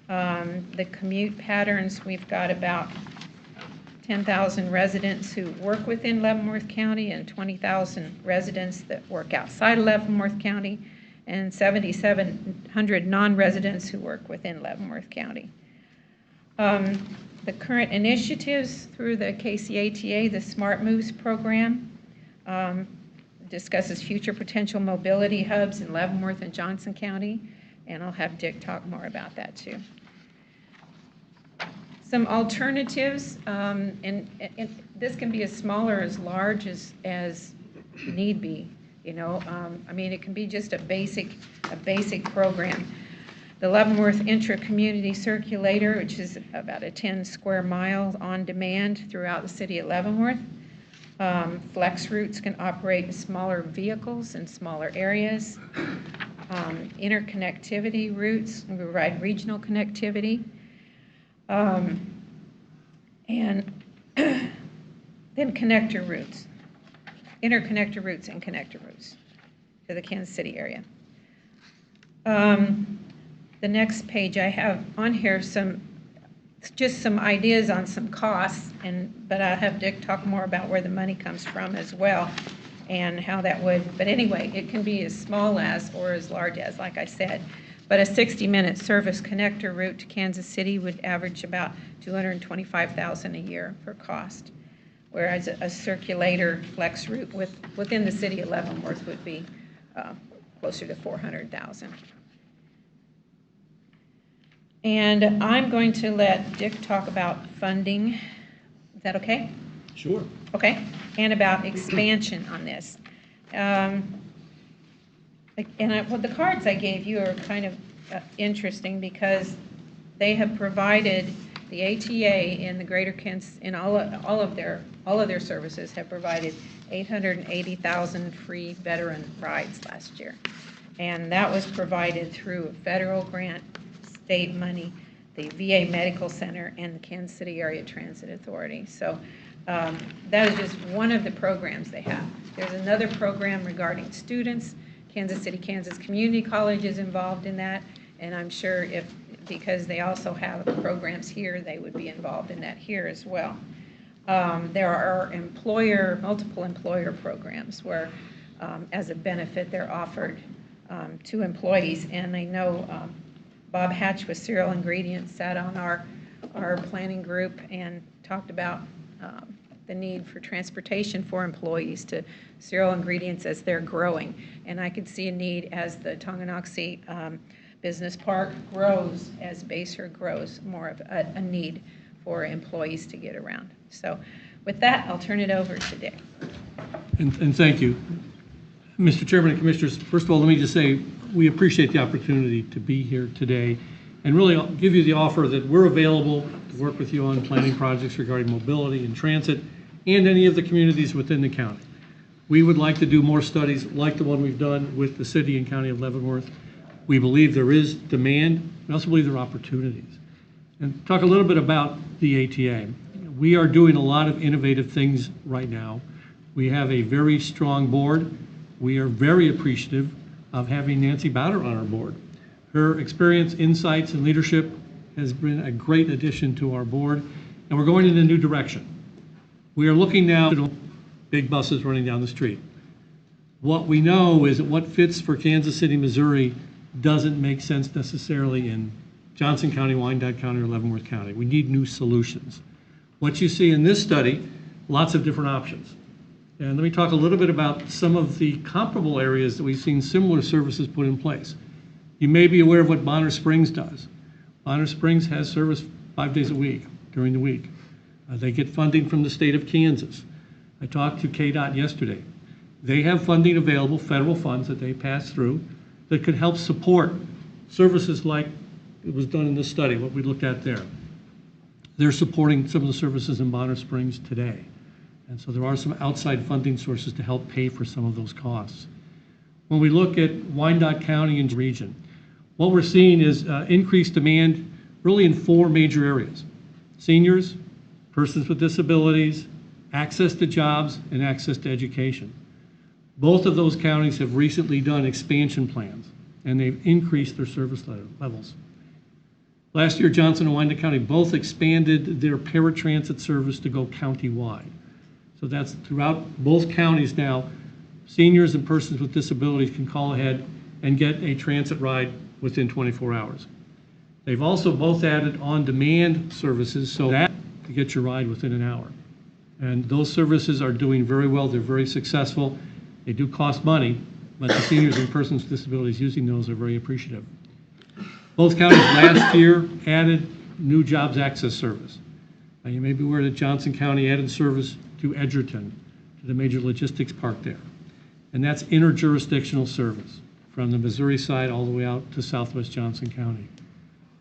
Speaker 18: The commute patterns, we've got about 10,000 residents who work within Leavenworth County and 20,000 residents that work outside of Leavenworth County, and 7,700 non-residents who work within Leavenworth County. The current initiatives through the KCATA, the Smart Moves program, discusses future potential mobility hubs in Leavenworth and Johnson County, and I'll have Dick talk more about that too. Some alternatives, and this can be as small or as large as need be. You know, I mean, it can be just a basic program. The Leavenworth Intra-Community Circulator, which is about a 10 square miles on demand throughout the city of Leavenworth. Flex routes can operate in smaller vehicles in smaller areas. Interconnectivity routes, we provide regional connectivity. And then connector routes, interconnector routes and connector routes to the Kansas City area. The next page I have on here just some ideas on some costs, but I'll have Dick talk more about where the money comes from as well and how that would, but anyway, it can be as small as or as large as, like I said. But a 60-minute service connector route to Kansas City would average about $225,000 a year for cost, whereas a circulator flex route within the city of Leavenworth would be closer to $400,000. And I'm going to let Dick talk about funding. Is that okay?
Speaker 19: Sure.
Speaker 18: Okay. And about expansion on this. Well, the cards I gave you are kind of interesting because they have provided the ATA in the Greater Kansas, in all of their services have provided 880,000 free veteran rides last year, and that was provided through a federal grant, state money, the VA Medical Center, and the Kansas City Area Transit Authority. So that is just one of the programs they have. There's another program regarding students. Kansas City, Kansas Community College is involved in that, and I'm sure because they also have programs here, they would be involved in that here as well. There are multiple employer programs where, as a benefit, they're offered to employees. And I know Bob Hatch with Cereal Ingredients sat on our planning group and talked about the need for transportation for employees to Cereal Ingredients as they're growing. And I could see a need as the Tonganoxie Business Park grows, as Basehor grows, more of a need for employees to get around. So with that, I'll turn it over to Dick.
Speaker 19: And thank you. Mr. Chairman and Commissioners, first of all, let me just say we appreciate the opportunity to be here today and really give you the offer that we're available to work with you on planning projects regarding mobility and transit and any of the communities within the county. We would like to do more studies like the one we've done with the city and county of Leavenworth. We believe there is demand. We also believe there are opportunities. And talk a little bit about the ATA. We are doing a lot of innovative things right now. We have a very strong board. We are very appreciative of having Nancy Bowder on our board. Her experience, insights, and leadership has been a great addition to our board, and we're going in a new direction. We are looking now at big buses running down the street. What we know is that what fits for Kansas City, Missouri doesn't make sense necessarily in Johnson County, Wyandotte County, or Leavenworth County. We need new solutions. What you see in this study, lots of different options. And let me talk a little bit about some of the comparable areas that we've seen similar services put in place. You may be aware of what Bonner Springs does. Bonner Springs has service 5 days a week during the week. They get funding from the state of Kansas. I talked to KDOT yesterday. They have funding available, federal funds that they pass through, that could help support services like it was done in this study, what we looked at there. They're supporting some of the services in Bonner Springs today. And so there are some outside funding sources to help pay for some of those costs. When we look at Wyandotte County and region, what we're seeing is increased demand really in 4 major areas: seniors, persons with disabilities, access to jobs, and access to education. Both of those counties have recently done expansion plans, and they've increased their service levels. Last year, Johnson and Wyandotte County both expanded their paratransit service to go county-wide. So that's throughout both counties now. Seniors and persons with disabilities can call ahead and get a transit ride within 24 hours. They've also both added on-demand services so that to get your ride within an hour. And those services are doing very well. They're very successful. They do cost money, but the seniors and persons with disabilities using those are very appreciative. Both counties last year added new jobs access service. Now, you may be aware that Johnson County added service to Edgerton, to the major logistics park there. And that's interjurisdictional service from the Missouri side all the way out to southwest Johnson County.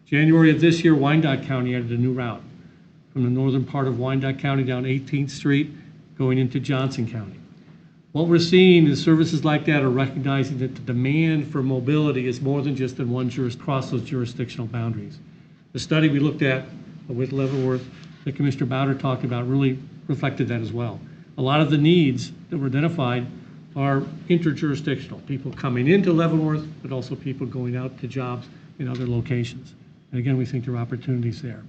Speaker 19: January of this year, Wyandotte County added a new route from the northern part of Wyandotte County down 18th Street going into Johnson County. What we're seeing is services like that are recognizing that the demand for mobility is more than just in one across those jurisdictional boundaries. The study we looked at with Leavenworth that Commissioner Bowder talked about really reflected that as well. A lot of the needs that were identified are interjurisdictional, people coming into Leavenworth, but also people going out to jobs in other locations. And again, we think there are opportunities there.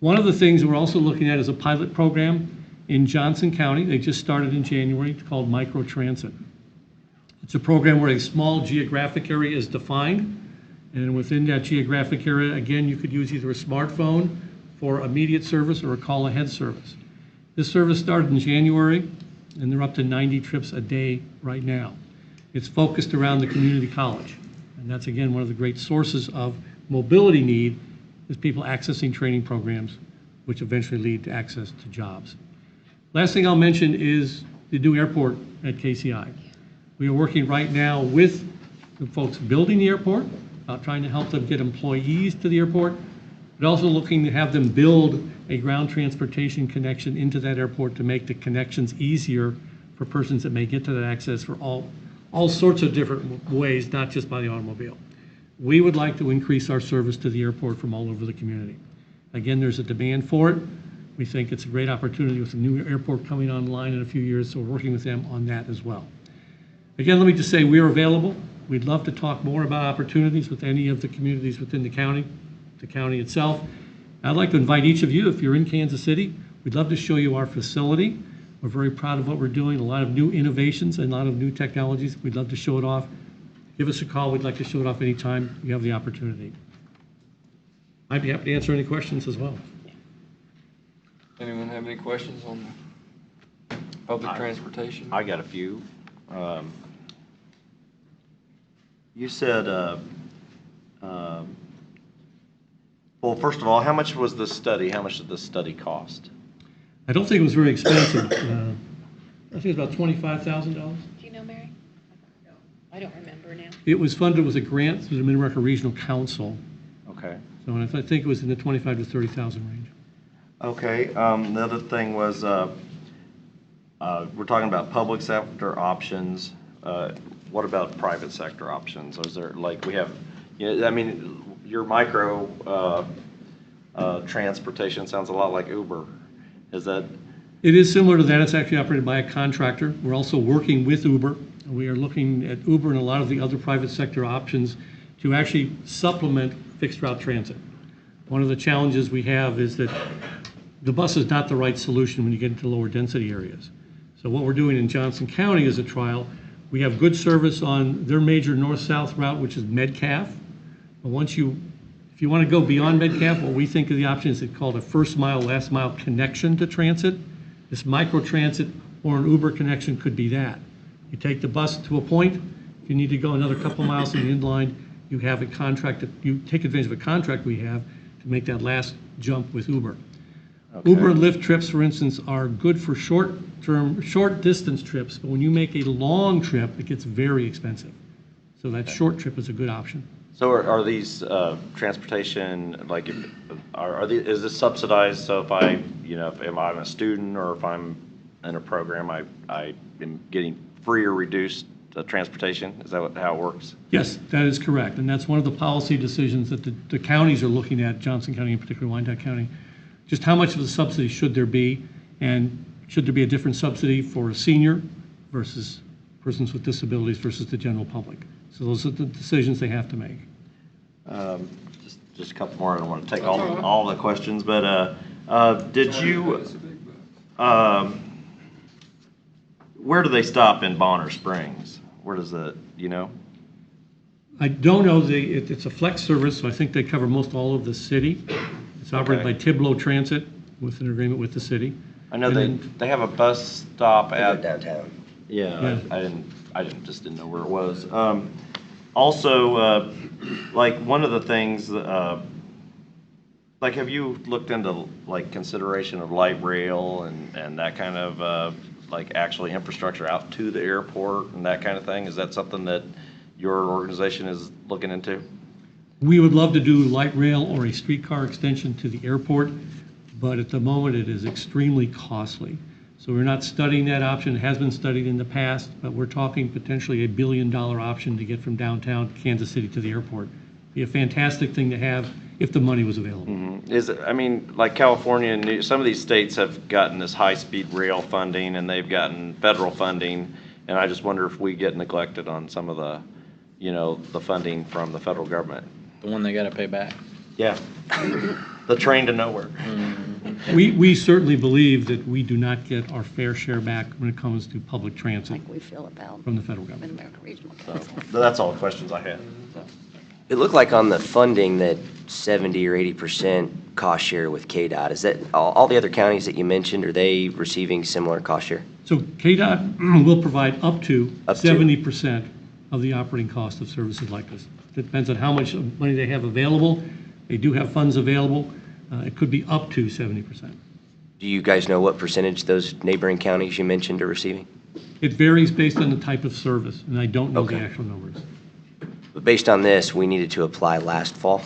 Speaker 19: One of the things we're also looking at is a pilot program in Johnson County. They just started in January. It's called Microtransit. It's a program where a small geographic area is defined, and within that geographic area, again, you could use either a smartphone for immediate service or a call-ahead service. This service started in January, and they're up to 90 trips a day right now. It's focused around the community college, and that's, again, one of the great sources of mobility need is people accessing training programs, which eventually lead to access to jobs. Last thing I'll mention is the new airport at KCI. We are working right now with the folks building the airport, trying to help them get employees to the airport, but also looking to have them build a ground transportation connection into that airport to make the connections easier for persons that may get to that access for all sorts of different ways, not just by the automobile. we would like to increase our service to the airport from all over the community. Again, there's a demand for it. We think it's a great opportunity with the new airport coming online in a few years, so we're working with them on that as well. Again, let me just say we're available. We'd love to talk more about opportunities with any of the communities within the county itself. I'd like to invite each of you, if you're in Kansas City, we'd love to show you our facility. We're very proud of what we're doing, a lot of new innovations and a lot of new technologies. We'd love to show it off. Give us a call. We'd like to show it off anytime you have the opportunity. I'd be happy to answer any questions as well.
Speaker 16: Anyone have any questions on public transportation?
Speaker 3: I got a few. You said, well, first of all, how much was this study? How much did this study cost?
Speaker 19: I don't think it was very expensive. I think it was about $25,000.
Speaker 11: Do you know, Mary? I don't remember now.
Speaker 19: It was funded with a grant through the Mid-America Regional Council.
Speaker 3: Okay.
Speaker 19: So I think it was in the $25,000 to $30,000 range.
Speaker 3: Okay, the other thing was, we're talking about public sector options. What about private sector options? Is there, like, we have, I mean, your micro transportation sounds a lot like Uber. Is that?
Speaker 19: It is similar to that. It's actually operated by a contractor. We're also working with Uber. We are looking at Uber and a lot of the other private sector options to actually supplement fixed route transit. One of the challenges we have is that the bus is not the right solution when you get into lower density areas. So what we're doing in Johnson County is a trial. We have good service on their major north-south route, which is Metcalf. But if you want to go beyond Metcalf, what we think of the option is called a first mile, last mile connection to transit. This microtransit or an Uber connection could be that. You take the bus to a point, if you need to go another couple miles in the inline, you have a contract, you take advantage of a contract we have to make that last jump with Uber. Okay. Uber and Lyft trips, for instance, are good for short distance trips, but when you make a long trip, it gets very expensive. So that short trip is a good option.
Speaker 3: So are these transportation, like, is this subsidized? So if if I'm a student or if I'm in a program, I am getting free or reduced transportation? Is that how it works?
Speaker 19: Yes, that is correct. And that's one of the policy decisions that the counties are looking at, Johnson County in particular, Wyandotte County. Just how much of a subsidy should there be? And should there be a different subsidy for a senior versus persons with disabilities versus the general public? So those are the decisions they have to make.
Speaker 3: Just a couple more. I don't want to take all the questions, but did you, where do they stop in Bonner Springs? Where does it,
Speaker 19: I don't know. It's a flex service, so I think they cover most all of the city. It's operated by Tiblo Transit with an agreement with the city.
Speaker 3: I know they have a bus stop at
Speaker 7: downtown.
Speaker 3: Yeah. I just didn't know where it was. Also, like one of the things, like have you looked into like consideration of light rail and that kind of like actually infrastructure out to the airport and that kind of thing? Is that something that your organization is looking into?
Speaker 19: We would love to do light rail or a streetcar extension to the airport, but at the moment it is extremely costly. So we're not studying that option. It has been studied in the past, but we're talking potentially $1 billion option to get from downtown Kansas City to the airport. Be a fantastic thing to have if the money was available.
Speaker 3: Mm-hmm. I mean, like California and some of these states have gotten this high-speed rail funding and they've gotten federal funding, and I just wonder if we get neglected on some of the, the funding from the federal government.
Speaker 2: The one they got to pay back.
Speaker 3: Yeah. The train to nowhere.
Speaker 19: We certainly believe that we do not get our fair share back when it comes to public transit.
Speaker 6: Like we feel about
Speaker 19: from the federal government.
Speaker 6: Mid-America Regional Council.
Speaker 3: That's all the questions I had.
Speaker 7: It looked like on the funding that 70 or 80% cost share with KDOT. Is that all the other counties that you mentioned, are they receiving similar cost share?
Speaker 19: So KDOT will provide up to 70% of the operating cost of services like this. It depends on how much money they have available. They do have funds available. It could be up to 70%.
Speaker 7: Do you guys know what percentage those neighboring counties you mentioned are receiving?
Speaker 19: It varies based on the type of service, and I don't know the actual numbers.
Speaker 7: But based on this, we needed to apply last fall?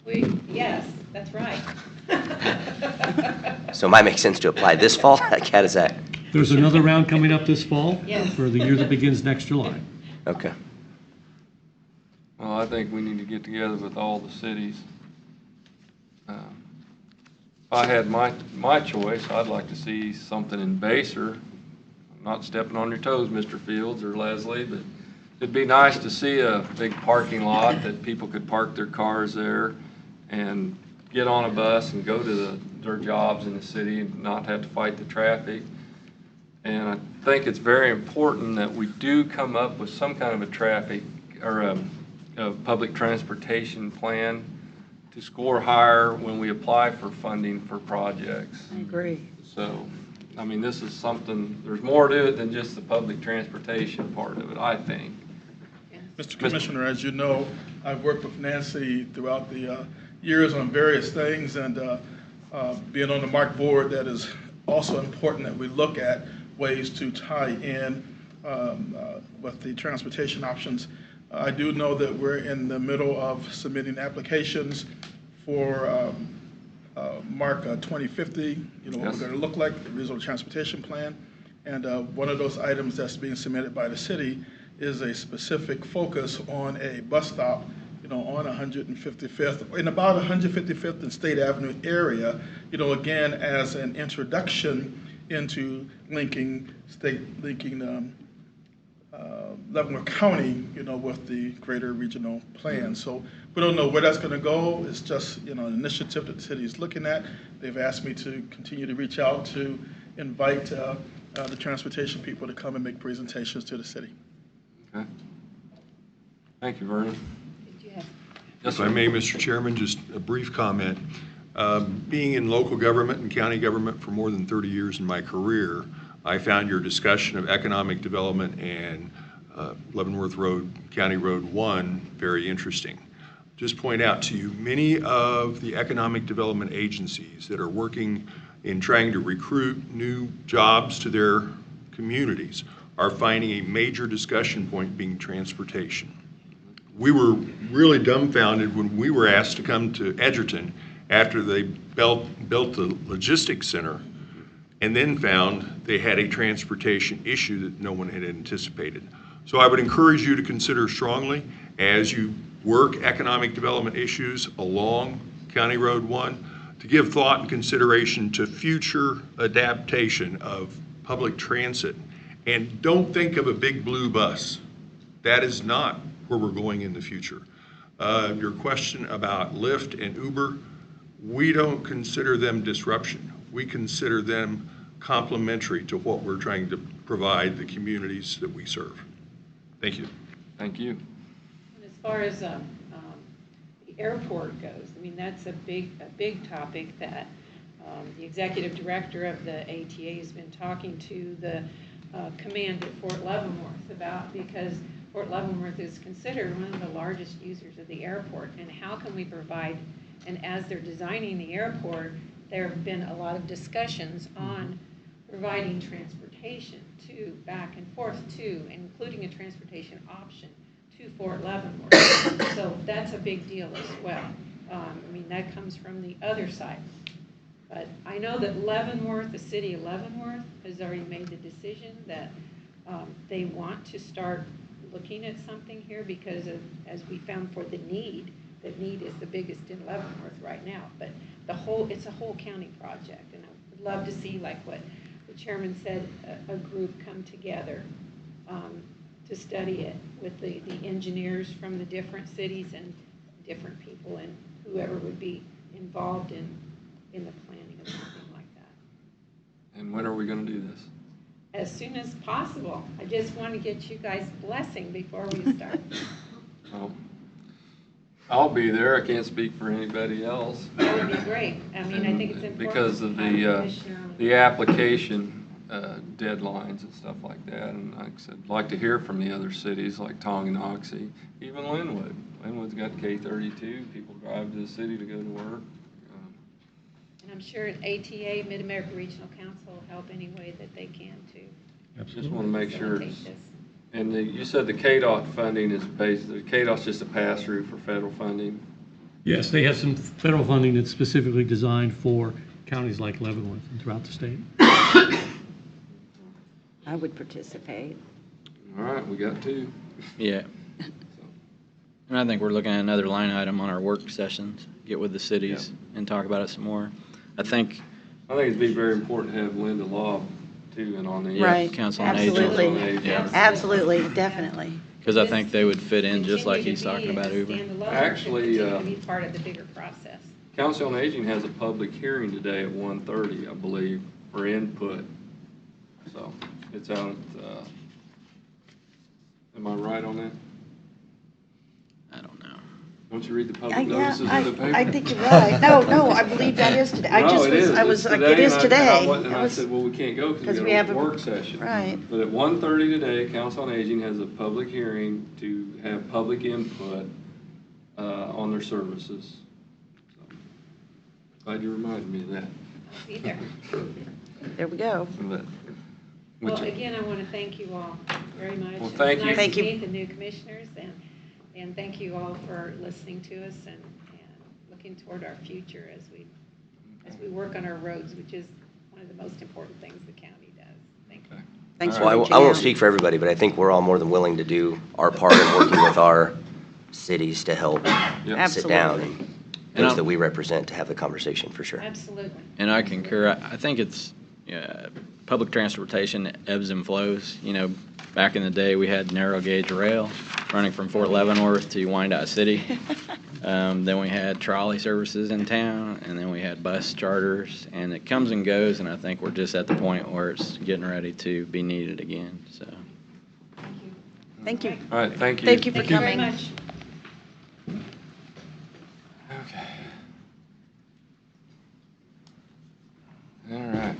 Speaker 18: Yes, that's right.
Speaker 7: So it might make sense to apply this fall? Like, how does that?
Speaker 19: There's another round coming up this fall
Speaker 18: Yes.
Speaker 19: for the year that begins next July.
Speaker 7: Okay.
Speaker 16: Well, I think we need to get together with all the cities. If I had my choice, I'd like to see something in Baser. I'm not stepping on your toes, Mr. Fields or Leslie, but it'd be nice to see a big parking lot that people could park their cars there and get on a bus and go to their jobs in the city and not have to fight the traffic. And I think it's very important that we do come up with some kind of a traffic or a public transportation plan to score higher when we apply for funding for projects.
Speaker 6: I agree.
Speaker 16: So, I mean, this is something, there's more to it than just the public transportation part of it, I think.
Speaker 20: Mr. Commissioner, as you know, I've worked with Nancy throughout the years on various things, and being on the MARC board, that is also important that we look at ways to tie in with the transportation options. I do know that we're in the middle of submitting applications for MARC 2050, you know, what we're going to look like, the regional transportation plan. And one of those items that's being submitted by the city is a specific focus on a bus stop, you know, on 155th, in about 155th and State Avenue area, you know, again, as an introduction into linking Leavenworth County, you know, with the greater regional plan. So we don't know where that's going to go. It's just, you know, an initiative that the city is looking at. They've asked me to continue to reach out to invite the transportation people to come and make presentations to the city.
Speaker 16: Okay. Thank you, Vernon.
Speaker 21: Yes,
Speaker 16: Yes,
Speaker 21: if I
Speaker 16: sir.
Speaker 21: may, Mr. Chairman, just a brief comment. Being in local government and county government for more than 30 years in my career, I found your discussion of economic development and Leavenworth Road, County Road 1, very interesting. Just point out to you, many of the economic development agencies that are working in trying to recruit new jobs to their communities are finding a major discussion point being transportation. We were really dumbfounded when we were asked to come to Edgerton after they built the logistics center and then found they had a transportation issue that no one had anticipated. So I would encourage you to consider strongly as you work economic development issues along County Road 1 to give thought and consideration to future adaptation of public transit. And don't think of a big blue bus. That is not where we're going in the future. Your question about Lyft and Uber, we don't consider them disruption. We consider them complementary to what we're trying to provide the communities that we serve. Thank you.
Speaker 16: Thank you.
Speaker 21: And as far as the airport goes, I mean, that's a big topic that the executive director of the ATA has been talking to the command at Fort Leavenworth about, because Fort Leavenworth is considered one of the largest users of the airport, and how can we provide, and as they're designing the airport, there have been a lot of discussions on providing transportation to back and forth to, including a transportation option to Fort Leavenworth. So that's a big deal as well. I mean, that comes from the other side. But I know that Leavenworth, the city of Leavenworth, has already made the decision that they want to start looking at something here because of, as we found for the need is the biggest in Leavenworth right now. But it's a whole county project, and I would love to see, like what the chairman said, a group come together to study it with the engineers from the different cities and different people and whoever would be involved in the planning of something like that.
Speaker 16: And when are we going to do this?
Speaker 21: As soon as possible. I just want to get you guys' blessing before we start.
Speaker 16: Well, I'll be there. I can't speak for anybody else.
Speaker 21: That would be great. I mean, I think it's important.
Speaker 16: Because of the application deadlines and stuff like that. And like I said, I'd like to hear from the other cities like Tonganoxie, even Linwood. Linwood's got K32. People drive to the city to go to work.
Speaker 21: And I'm sure ATA, Mid-America Regional Council, will help any way that they can too.
Speaker 16: Just want to make sure.
Speaker 21: Facilitate this.
Speaker 16: And you said the KDOT funding is basically, KDOT's just a pass-through for federal funding?
Speaker 19: Yes, they have some federal funding that's specifically designed for counties like Leavenworth and throughout the state.
Speaker 6: I would participate.
Speaker 16: All right, we got two.
Speaker 2: Yeah. And I think we're looking at another line item on our work sessions, get with the cities and talk about it some more. I think
Speaker 16: it'd be very important to have Linda Law too, and on the
Speaker 6: Right.
Speaker 2: Council on Aging.
Speaker 6: Absolutely.
Speaker 2: Yeah.
Speaker 6: Absolutely, definitely.
Speaker 2: Because I think they would fit in just like he's talking about Uber.
Speaker 16: Actually,
Speaker 18: Continue to be part of the bigger process.
Speaker 16: Council on Aging has a public hearing today at 1:30, I believe, for input. So it's out, am I right on that?
Speaker 2: I don't know.
Speaker 16: Don't you read the
Speaker 6: Yeah,
Speaker 16: public notices in the paper?
Speaker 6: I think you're right. No, I believe that is today. I
Speaker 16: No,
Speaker 6: just
Speaker 16: it
Speaker 6: was,
Speaker 16: is.
Speaker 6: I was,
Speaker 16: It's
Speaker 6: like, it is
Speaker 16: and
Speaker 6: today.
Speaker 16: And I said, well, we can't go because we have a work session.
Speaker 6: Right.
Speaker 16: But at 1:30 today, Council on Aging has a public hearing to have public input on their services. So, glad you reminded me of that.
Speaker 18: I'll be there.
Speaker 6: There we go.
Speaker 18: Well, again, I want to thank you all very much.
Speaker 16: Well, thank you.
Speaker 18: Nice
Speaker 6: Thank
Speaker 18: to
Speaker 6: you.
Speaker 18: meet the new commissioners, and thank you all for listening to us and looking toward our future as we work on our roads, which is one of the most important things the county does. Thank you.
Speaker 6: Thanks for
Speaker 7: Well,
Speaker 6: reaching
Speaker 7: I won't
Speaker 6: out.
Speaker 7: speak for everybody, but I think we're all more than willing to do our part in working with our cities to help sit down and
Speaker 2: And
Speaker 7: those
Speaker 2: I'm-
Speaker 7: that we represent to have the conversation, for sure.
Speaker 18: Absolutely.
Speaker 2: And I concur. I think it's, public transportation ebbs and flows. Back in the day, we had narrow gauge rail running from Fort Leavenworth to Wyandotte City. Then we had trolley services in town, and then we had bus charters, and it comes and goes, and I think we're just at the point where it's getting ready to be needed again, so.
Speaker 6: Thank you.
Speaker 16: All right, thank you.
Speaker 6: Thank you for
Speaker 18: Thank you very
Speaker 6: coming.
Speaker 18: much.
Speaker 16: Okay. All right.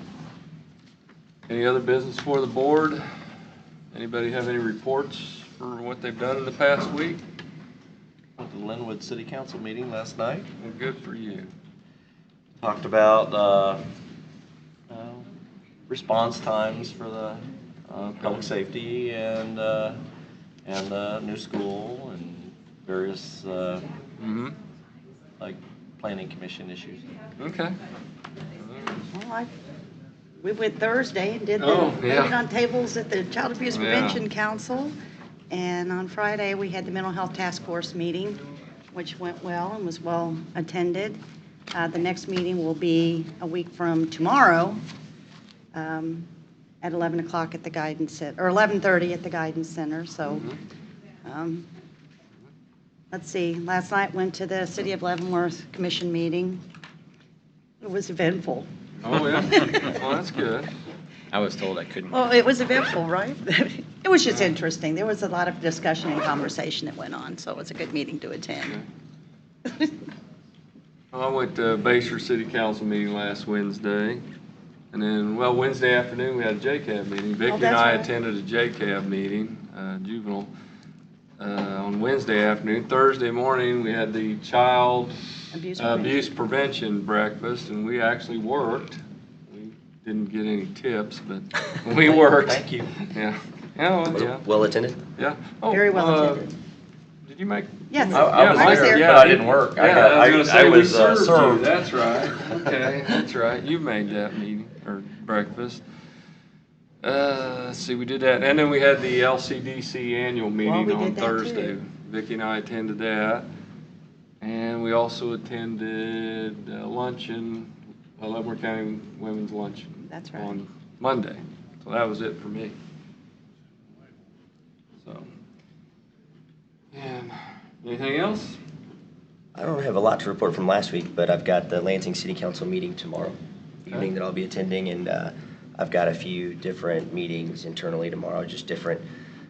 Speaker 16: Any other business for the board? Anybody have any reports for what they've done in the past week?
Speaker 3: Went to the Linwood City Council meeting last night.
Speaker 16: Well, good for you.
Speaker 3: Talked about response times for the public safety and the new school and various like planning commission issues.
Speaker 16: Okay.
Speaker 6: Well, we went Thursday and did the
Speaker 16: Oh, yeah.
Speaker 6: voting on tables at the Child Abuse
Speaker 16: Yeah.
Speaker 6: Prevention Council. And on Friday, we had the Mental Health Task Force meeting, which went well and was well attended. The next meeting will be a week from tomorrow at 11 o'clock at the Guidance Center, or 11:30 at the Guidance Center. So, let's see, last night went to the City of Leavenworth Commission meeting. It was eventful.
Speaker 16: Oh, yeah? Well, that's good.
Speaker 2: I was told I couldn't.
Speaker 6: Well, it was eventful, right? It was just interesting. There was a lot of discussion and conversation that went on, so it was a good meeting to attend.
Speaker 16: I went to Bayshore City Council meeting last Wednesday. And then, well, Wednesday afternoon, we had a JCAB meeting. Vicki and
Speaker 6: that's
Speaker 16: I
Speaker 6: right.
Speaker 16: attended a JCAB meeting, juvenile, on Wednesday afternoon. Thursday morning, we had the Child Abuse Prevention Breakfast, and we actually worked. We didn't get any tips, but we worked.
Speaker 3: Thank you.
Speaker 16: Yeah. Yeah,
Speaker 7: Was it
Speaker 16: yeah.
Speaker 7: well attended?
Speaker 16: Yeah. Oh,
Speaker 6: Very well attended.
Speaker 16: Did you make?
Speaker 6: Yes,
Speaker 3: I was
Speaker 6: I was
Speaker 3: there,
Speaker 6: there.
Speaker 3: but I didn't work.
Speaker 16: Yeah, I was gonna say, we
Speaker 3: was
Speaker 16: served you.
Speaker 3: served.
Speaker 16: That's right. Okay, that's right. You made that meeting, or breakfast. Let's see, we did that. And then we had the LCDC annual meeting
Speaker 6: we
Speaker 16: on
Speaker 6: did that
Speaker 16: Thursday.
Speaker 6: too.
Speaker 16: Vicki and I attended that. And we also attended luncheon, Leavenworth County Women's Luncheon.
Speaker 6: That's right.
Speaker 16: On Monday. So that was it for me. So, and anything else?
Speaker 7: I don't have a lot to report from last week, but I've got the Lansing City Council meeting tomorrow evening that I'll be attending, and I've got a few different meetings internally tomorrow, just different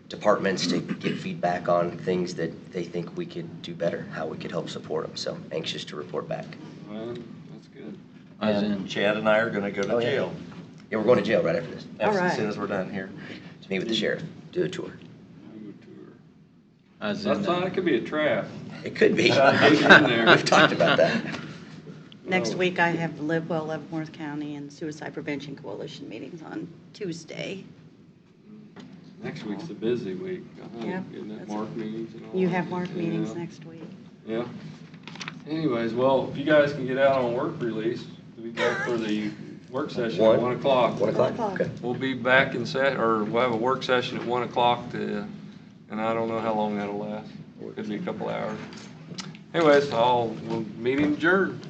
Speaker 7: departments to get feedback on things that they think we could do better, how we could help support them. So anxious to report back.
Speaker 16: Well, that's good.
Speaker 3: And Chad and I are going to go to
Speaker 7: Oh, yeah.
Speaker 3: jail
Speaker 7: Yeah, we're going to jail right after this
Speaker 3: as soon as we're done here.
Speaker 7: to meet with the sheriff, do a tour.
Speaker 2: As
Speaker 16: That's
Speaker 2: in,
Speaker 16: not, it could be a trap.
Speaker 7: It could be.
Speaker 16: Get in there.
Speaker 7: We've talked about that.
Speaker 6: Next week, I have the Live Well Leavenworth County and Suicide Prevention Coalition meetings on Tuesday.
Speaker 16: Next week's a busy week.
Speaker 6: Yeah,
Speaker 16: Getting that
Speaker 6: that's-
Speaker 16: mark meetings and all
Speaker 6: You
Speaker 16: that.
Speaker 6: have marked meetings
Speaker 16: Yeah.
Speaker 6: next week.
Speaker 16: Yeah. Anyways, well, if you guys can get out on work release, we'll be back for the work session at 1 o'clock.
Speaker 7: 1 o'clock? Okay.
Speaker 16: We'll be back in or we'll have a work session at 1 o'clock and I don't know how long that'll last. Could be a couple hours. Anyways, meeting adjourned.